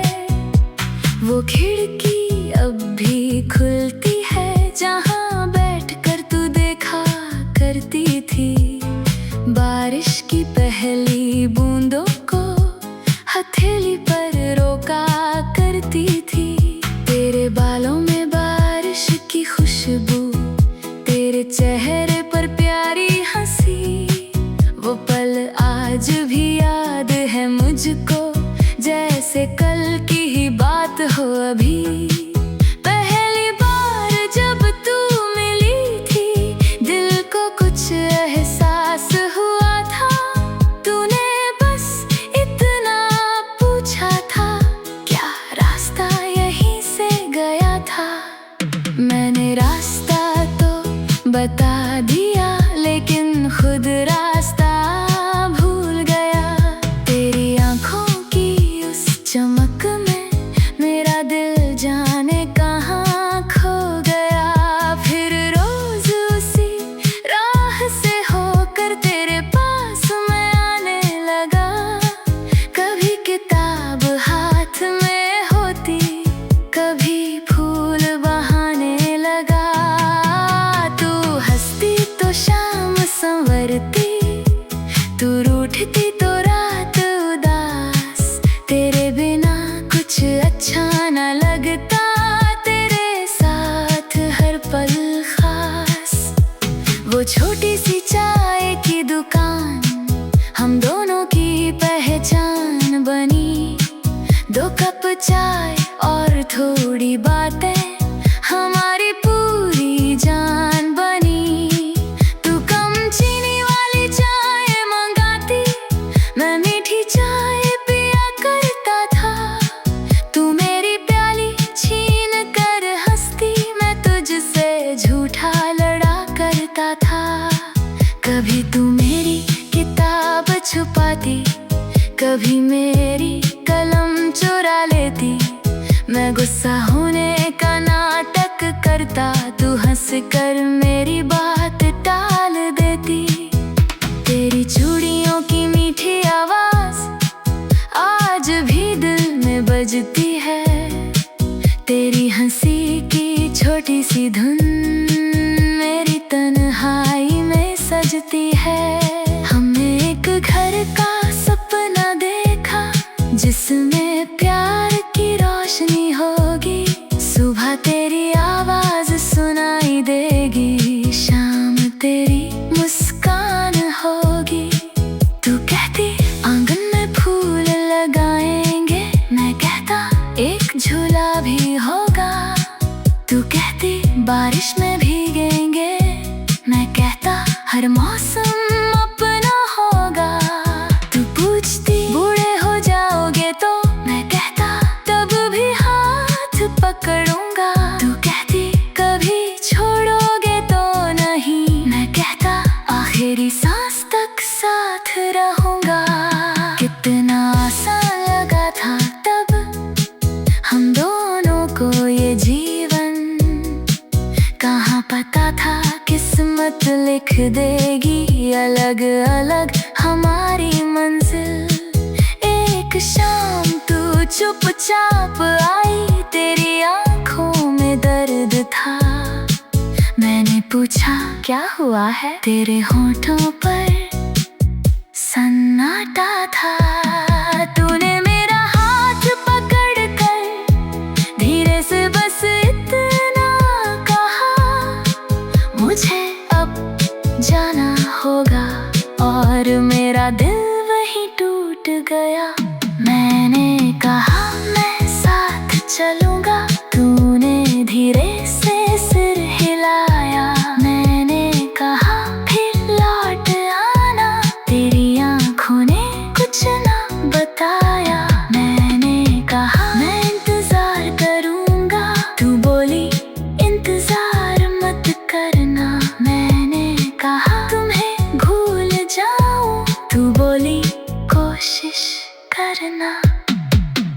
वो खिड़की अब भी खुलती है जहाँ बैठकर तू देखा करती थी बारिश की पहली बूंदों को हथेली पर रोका करती थी। तेरे बालों में बारिश की खुशबू, तेरे चेहरे पर प्यारी हंसी, वो पल आज भी याद है मुझको जैसे कल की ही बात हो अभी। पहली बार जब तू मिली थी दिल को कुछ एहसास हुआ था। तूने बस इतना पूछा था क्या रास्ता यहीं से गया था। मैंने रास्ता तो बता दिया लेकिन खुद रास्ता भूल गया। तेरी आंखों की उस चमक में मेरा दिल जाने कहाँ खो गया। फिर रोज उसी राह से होकर तेरे पास मैं आने लगा। कभी किताब हाथ में होती, कभी फूल बहाने लगा। तू हंसती तो शाम संवरती, तू रूठती तो रात उदास। तेरे बिना कुछ अच्छा न लगता, तेरे साथ हर पल खास। वो छोटी सी चाय की दुकान हम दोनों की पहचान बनी। 2 कप चाय और थोड़ी बातें हमारी पूरी जान बनी। तू कम चीनी वाली चाय मंगाती, मैं मीठी चाय पिया करता था। तू मेरी प्याली छीन कर हंसती, मैं तुझसे झूठा लड़ा करता था। कभी तू मेरी किताब छुपाती, कभी मेरी कलम चुरा लेती। मैं गुस्सा होने का नाटक करता, तू हंस कर मेरी बात टाल देती। तेरी चूड़ियों की मीठी आवाज आज भी दिल में बजती है। तेरी हंसी की छोटी सी धुन मेरी तन्हाई में सजती है। हमने एक घर का सपना देखा जिसमें प्यार की रोशनी होगी। सुबह तेरी आवाज सुनाई देगी, शाम तेरी मुस्कान होगी। तू कहती आंगन में फूल लगाएंगे, मैं कहता एक झूला भी होगा। तू कहती बारिश में भीगेंगे, मैं कहता हर मौसम अपना होगा। तू पूछती बूढ़े हो जाओगे तो, मैं कहता तब भी हाथ पकड़ूंगा। तू कहती कभी छोड़ोगे तो नहीं, मैं कहता आखिरी सांस तक साथ रहूंगा। कितना आसान लगा था तब हम दोनों को ये जीवन, कहाँ पता था किस्मत लिख देगी अलग अलग हमारी मंजिल। एक शाम तू चुपचाप आई, तेरी आंखों में दर्द था। मैंने पूछा क्या हुआ है, तेरे होठों पर सन्नाटा था। तूने मेरा हाथ पकड़ कर धीरे से बस इतना कहा, मुझे अब जाना होगा। और मेरा दिल वहीं टूट गया। मैंने कहा मैं साथ चलूंगा, तूने धीरे से सिर हिलाया। मैंने कहा फिर लौट आना, तेरी आंखों ने कुछ ना बताया। मैंने कहा मैं इंतजार करूंगा, तू बोली इंतजार मत करना। मैंने कहा तुम्हें भूल जाऊं, तू बोली कोशिश करना।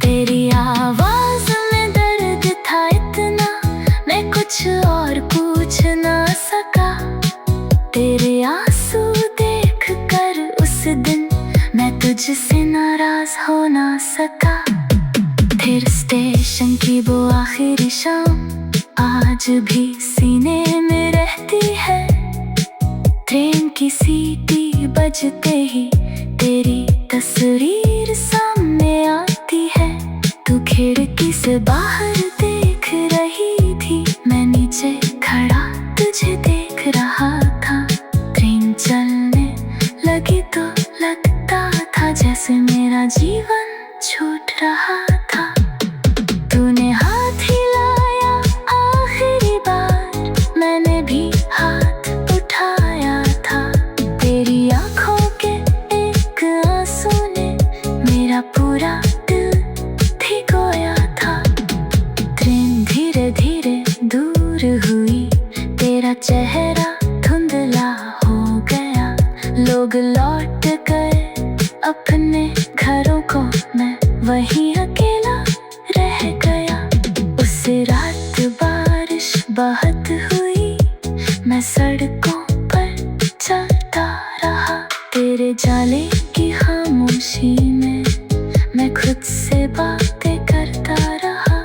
तेरी आवाज में दर्द था इतना, मैं कुछ और पूछ ना सका। तेरे आंसू देख कर उस दिन मैं तुझसे नाराज हो ना सका। फिर स्टेशन की वो आखिरी शाम आज भी सीने में रहती है। ट्रेन की सीटी बजते ही तेरी तस्वीर सामने आती है। तू खिड़की से बाहर देख रही थी, मैं नीचे खड़ा तुझे देख रहा था। ट्रेन चलने लगी तो लगता था जैसे मेरा जीवन छूट रहा था। तूने हाथ हिलाया आखिरी बार, मैंने भी हाथ उठाया था। तेरी आंखों के एक आंसू ने मेरा पूरा दिल भिगोया था। ट्रेन धीरे धीरे दूर हुई, तेरा चेहरा धुंधला हो गया। लोग लौट गए अपने घरों को, मैं वहीं अकेला रह गया। उस रात बारिश बहुत हुई, मैं सड़कों पर चलता रहा। तेरे जाले की खामोशी में मैं खुद से बातें करता रहा।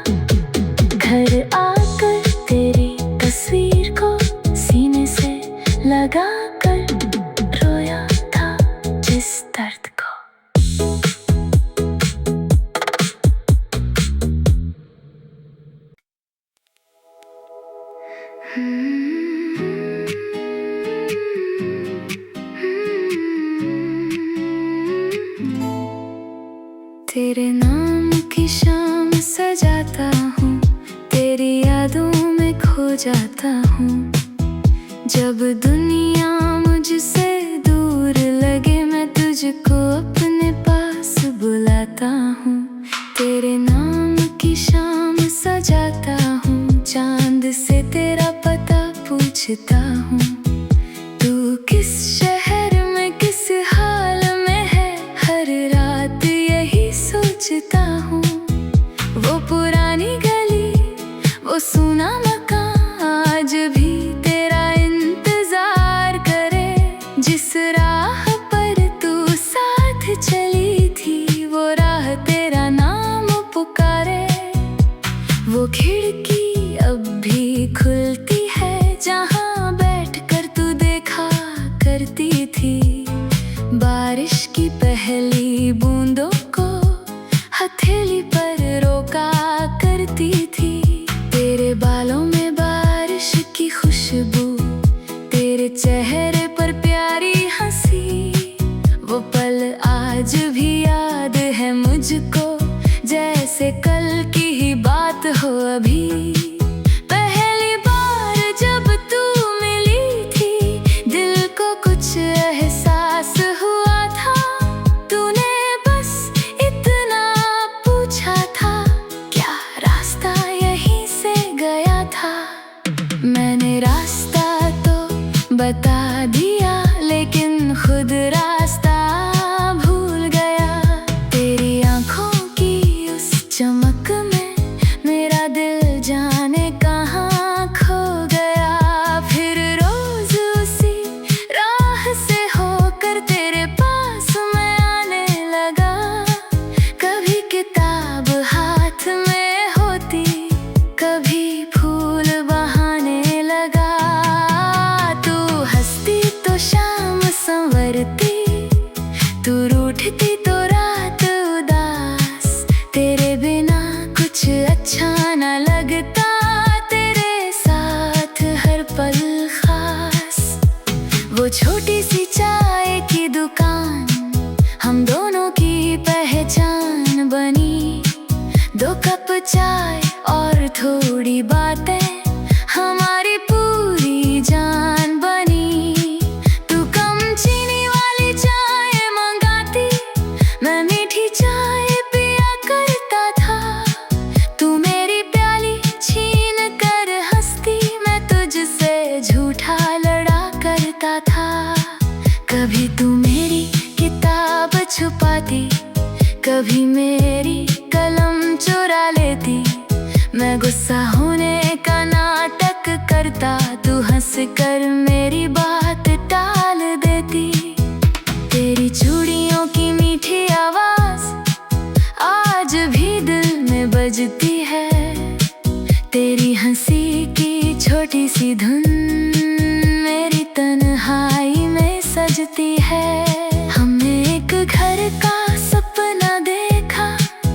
घर आकर तेरी तस्वीर को सीने से लगा कर रोया था जिस दर्द को। तेरे नाम की शाम सजाता हूँ, तेरी यादों में खो जाता हूँ। जब दुनिया मुझसे दूर लगे, मैं तुझको अपने पास बुलाता हूँ। तेरे नाम की शाम सजाता हूँ, चांद से तेरा पता पूछता हूँ। तू किस शहर में किस हाल में है, हर रात यही सोचता हूँ। वो पुरानी गली, वो सूना मकान आज भी तेरा इंतजार करे। जिस राह पर तू साथ चली थी, वो राह तेरा नाम पुकारे। वो खिड़की अब भी खुलती है जहाँ बैठकर तू देखा करती थी। बारिश की पहली बूंदों को हथेली पर रोका करती थी। तेरे बालों में बारिश की खुशबू, तेरे चेहरे पर प्यारी हंसी। वो पल आज भी याद है मुझको, जैसे कल की ही बात हो अभी। पहली बार जब तू मिली थी, दिल को कुछ एहसास हुआ था। तूने बस इतना पूछा था, क्या रास्ता यहीं से गया था। मैंने रास्ता तो बता दिया, लेकिन खुद रास्ता भूल गया। तेरी आंखों की उस चमक में मेरा दिल जाने कहाँ खो गया। फिर रोज उसी राह से होकर तेरे पास मैं आने लगा। कभी किताब हाथ में होती, कभी फूल बहाने लगा। तू हंसती तो शाम संवरती, तू रूठती तो रात उदास। तेरे बिना कुछ अच्छा न लगता, तेरे साथ हर पल खास। वो छोटी सी चाय की दुकान हम दोनों की पहचान बनी। 2 कप चाय और थोड़ी बातें हमारी पूरी जान बनी। तू कम चीनी वाली चाय मंगाती, मैं मीठी चाय पिया करता था। तू मेरी प्याली छीन कर हंसती, मैं तुझसे झूठा लड़ा करता था। कभी तू मेरी किताब छुपाती, कभी मेरी कलम चुरा लेती। मैं गुस्सा होने का नाटक करता, तू हंस कर मेरी बात टाल देती। तेरी चूड़ियों की मीठी आवाज आज भी दिल में बजती है। हंसी की छोटी सी धुन मेरी तन्हाई में सजती है। हमने एक घर का सपना देखा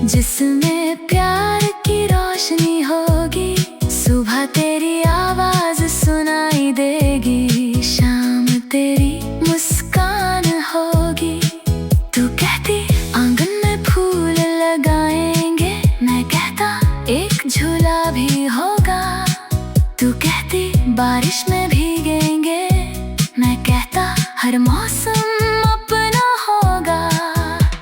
जिसमें प्यार की रोशनी होगी। सुबह तेरी आवाज सुनाई देगी, शाम तेरी मुस्कान होगी। तू कहती आंगन में फूल लगाएंगे, मैं कहता एक झूला भी होगा। तू कहती बारिश में भीगेंगे, मैं कहता हर मौसम अपना होगा।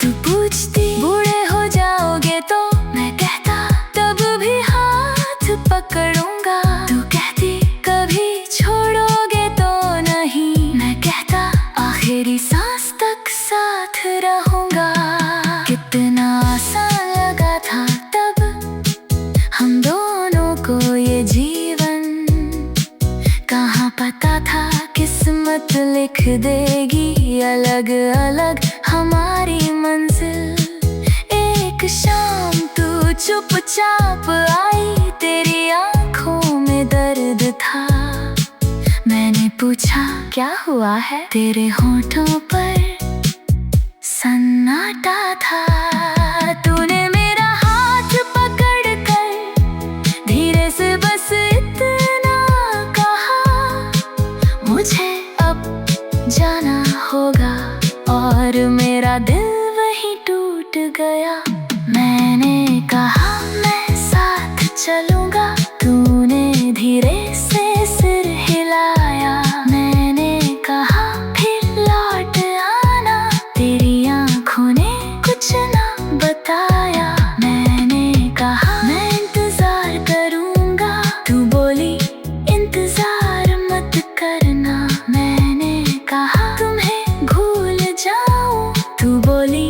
तू पूछती बूढ़े हो जाओगे तो, मैं कहता तब भी हाथ पकड़ूंगा। तू कहती कभी छोड़ोगे तो नहीं, मैं कहता आखिरी सांस तक साथ रहूंगा। कितना आसान लगा था तब हम दोनों को ये जीवन, कहाँ पता था किस्मत लिख देगी अलग अलग हमारी मंजिल। एक शाम तू चुपचाप आई, तेरी आंखों में दर्द था। मैंने पूछा क्या हुआ है, तेरे होठों पर सन्नाटा था। तूने मेरा हाथ पकड़ कर धीरे से बस इतना कहा, मुझे अब जाना होगा। और मेरा दिल वहीं टूट गया। मैंने कहा मैं साथ चलूंगा, तूने धीरे से सिर हिलाया। मैंने कहा फिर लौट आना, तेरी आंखों ने कुछ ना बताया। मैंने कहा मैं इंतजार करूंगा, तू बोली इंतजार मत करना। मैंने कहा तुम्हें भूल जाऊं, तू बोली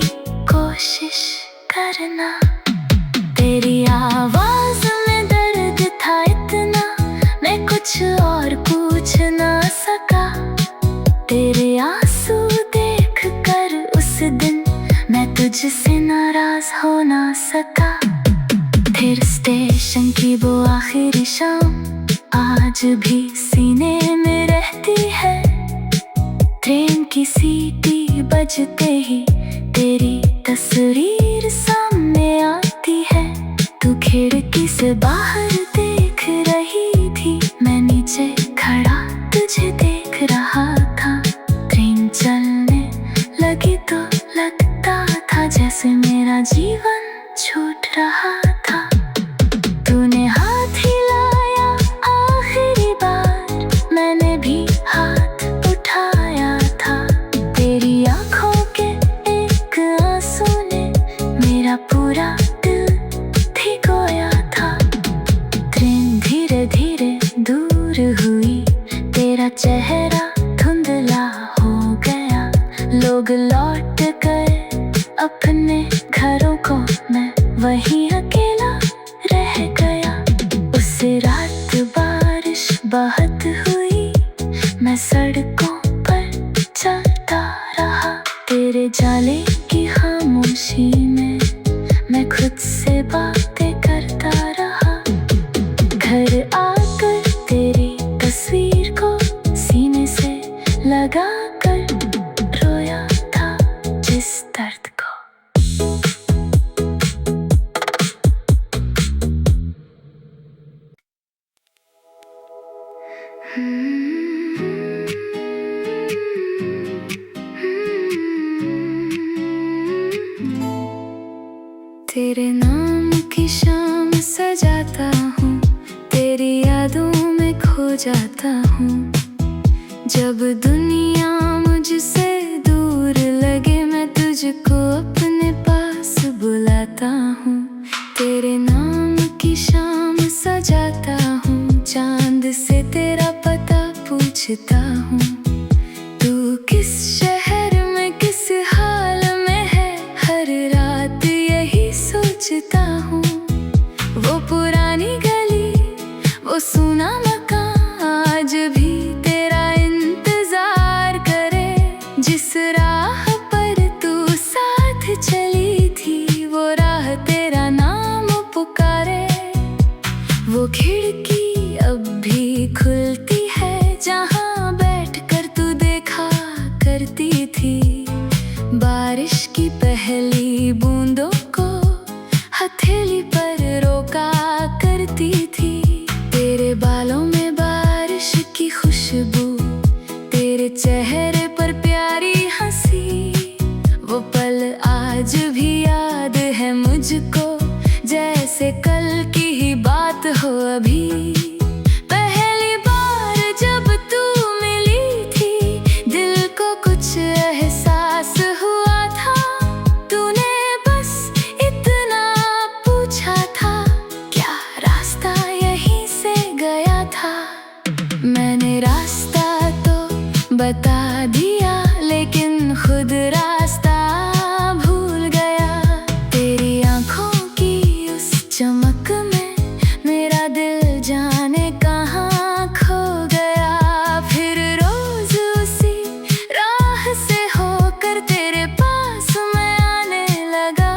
कोशिश करना। तेरी आवाज में दर्द था इतना, मैं कुछ और पूछ ना सका। तेरे आंसू देख कर उस दिन मैं तुझसे नाराज हो ना सका। फिर स्टेशन की वो आखिरी शाम आज भी सीने में रहती है। ट्रेन की सीटी बजते ही तेरी तस्वीर सामने आती है। तू खिड़की से बाहर देख रही थी, मैं नीचे खड़ा तुझे देख रहा था। ट्रेन चलने लगी तो लगता था जैसे मेरा जीवन छूट रहा था। तूने हाथ हिलाया आखिरी बार, मैंने भी हाथ उठाया था। तेरी आंखों के एक आंसू ने मेरा पूरा दिल भिगोया था। ट्रेन धीरे धीरे दूर हुई, तेरा चेहरा धुंधला हो गया। लोग लौट गए अपने घरों को, मैं वहीं अकेला रह गया। उस रात बारिश बहुत हुई, मैं सड़कों पर चलता रहा। तेरे जाले की खामोशी में मैं खुद से बातें करता रहा। घर आकर तेरी तस्वीर को सीने से लगा कर रोया था जिस दर्द को। तेरे नाम की शाम सजाता हूँ, तेरी यादों में खो जाता हूँ। जब दुनिया मुझसे दूर लगे, मैं तुझको अपने पास बुलाता हूँ। तेरे नाम की शाम सजाता हूँ, चांद से तेरा पता पूछता हूँ। तू किस शहर में किस हाल में है, हर रात यही सोचता हूँ। वो पुरानी गली, वो सूना मकान आज भी तेरा इंतजार करे। जिस राह पर तू साथ चली थी, वो राह तेरा नाम पुकारे। वो खिड़की अब भी खुलती है जहाँ बैठकर तू देखा करती थी। बारिश की पहली बूंदों को हथेली पर रोका करती थी। तेरे बालों में बारिश की खुशबू, तेरे चेहरे पर प्यारी हंसी, वो पल आज भी याद है मुझको जैसे कल की ही बात हो अभी। पहली बार जब तू मिली थी दिल को कुछ एहसास हुआ था। तूने बस इतना पूछा था, क्या रास्ता यहीं से गया था। मैंने रास्ता तो बता दिया लेकिन खुद रास्ता भूल गया। तेरी आंखों की उस चमक में मेरा दिल जाने कहाँ खो गया। फिर रोज उसी राह से होकर तेरे पास मैं आने लगा।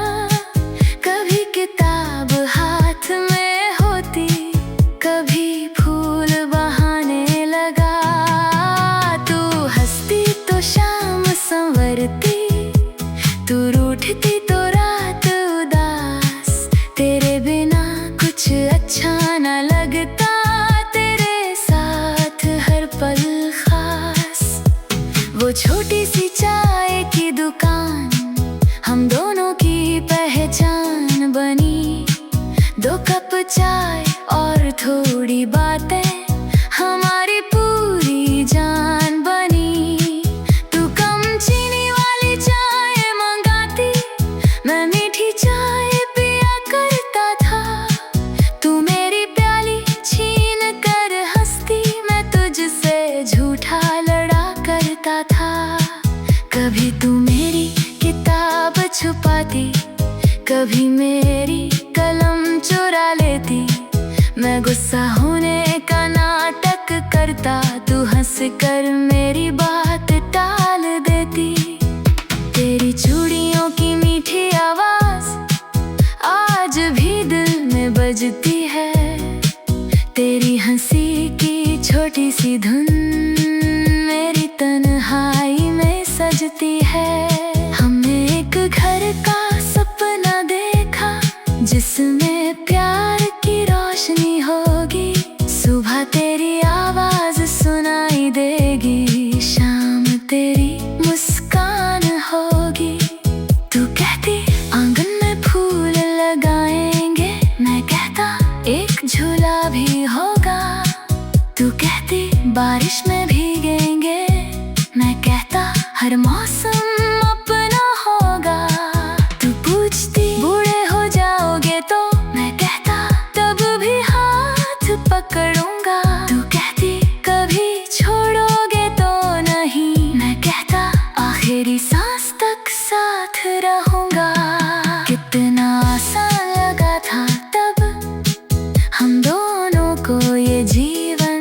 कभी किताब हाथ में होती, कभी फूल बहाने लगा। तू हंसती तो शाम संवरती, तू रूठती तो रात उदास। तेरे बिना कुछ अच्छा न लगता, तेरे साथ हर पल खास। वो छोटी सी चाय की दुकान हम दोनों की पहचान बनी। 2 कप चाय और थोड़ी बातें हमारी पूरी जान बनी। तू कम चीनी वाली चाय मंगाती, मैं मीठी चाय पिया करता था। तू मेरी प्याली छीन कर हंसती, मैं तुझसे झूठा लड़ा करता था। कभी तू मेरी किताब छुपाती, कभी मेरी कलम चुरा लेती। मैं गुस्सा होने का नाटक करता, तू हंस कर मेरी बात टाल देती। तेरी चूड़ियों की मीठी आवाज आज भी दिल में बजती है। तेरी हंसी की छोटी सी धुन मेरी तन्हाई में सजती है। हमने एक घर का सपना देखा जिसमें प्यार की रोशनी होगी। सुबह तेरी आवाज सुनाई देगी, शाम तेरी मुस्कान होगी। तू कहती आंगन में फूल लगाएंगे, मैं कहता एक झूला भी होगा। तू कहती बारिश में भीगेंगे, मैं कहता हर मौसम अपना होगा। तू पूछती बूढ़े हो जाओगे तो, मैं कहता तब भी हाथ पकड़ूंगा। तू कहती कभी छोड़ोगे तो नहीं, मैं कहता आखिरी सांस तक साथ रहूंगा। कितना आसान लगा था तब हम दोनों को ये जीवन,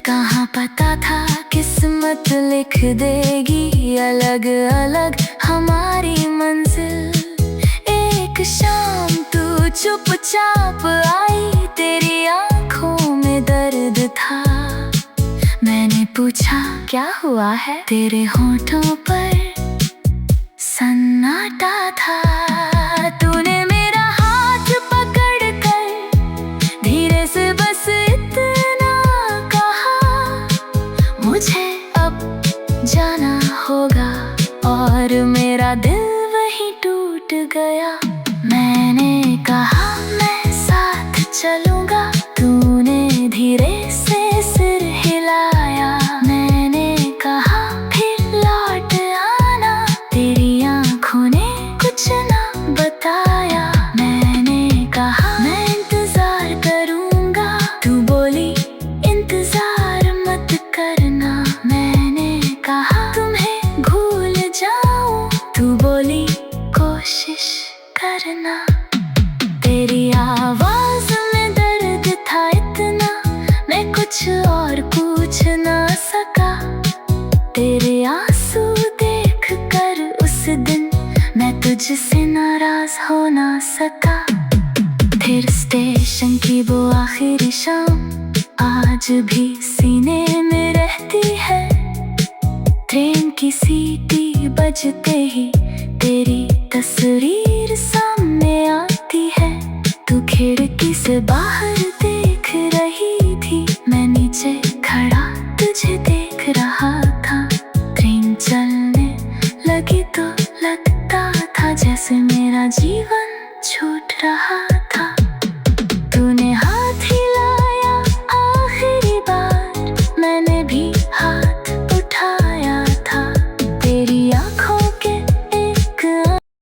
कहाँ पता था किस्मत लिख देगी अलग अलग हमारी मंजिल। एक शाम तू चुपचाप आई, तेरी आंखों में दर्द था। मैंने पूछा क्या हुआ है, तेरे होठों पर सन्नाटा था। तूने मेरा हाथ पकड़ कर धीरे से बस इतना कहा, मुझे अब जाना होगा। और मेरा दिल वहीं टूट गया। मैंने कहा मैं साथ चलूंगा, तूने धीरे से सिर हिलाया। मैंने कहा फिर लौट आना, तेरी आंखों ने कुछ ना बताया। मैंने कहा मैं इंतजार करूंगा, तू बोली इंतजार मत करना। मैंने कहा तुम्हें भूल जाऊं, तू बोली कोशिश करना। तेरी आवाज में दर्द था इतना, मैं कुछ और पूछ ना सका। तेरे आंसू देख कर उस दिन मैं तुझसे नाराज हो ना सका। फिर स्टेशन की थी वो आखिरी शाम, आज भी सीने में रहती है। ट्रेन की सीटी बजते ही तेरी तस्वीर सामने आती है। तू खिड़की से बाहर देख रही थी, मैं नीचे खड़ा तुझे देख रहा था। ट्रेन चलने लगी तो लगता था जैसे मेरा जीवन छूट रहा था।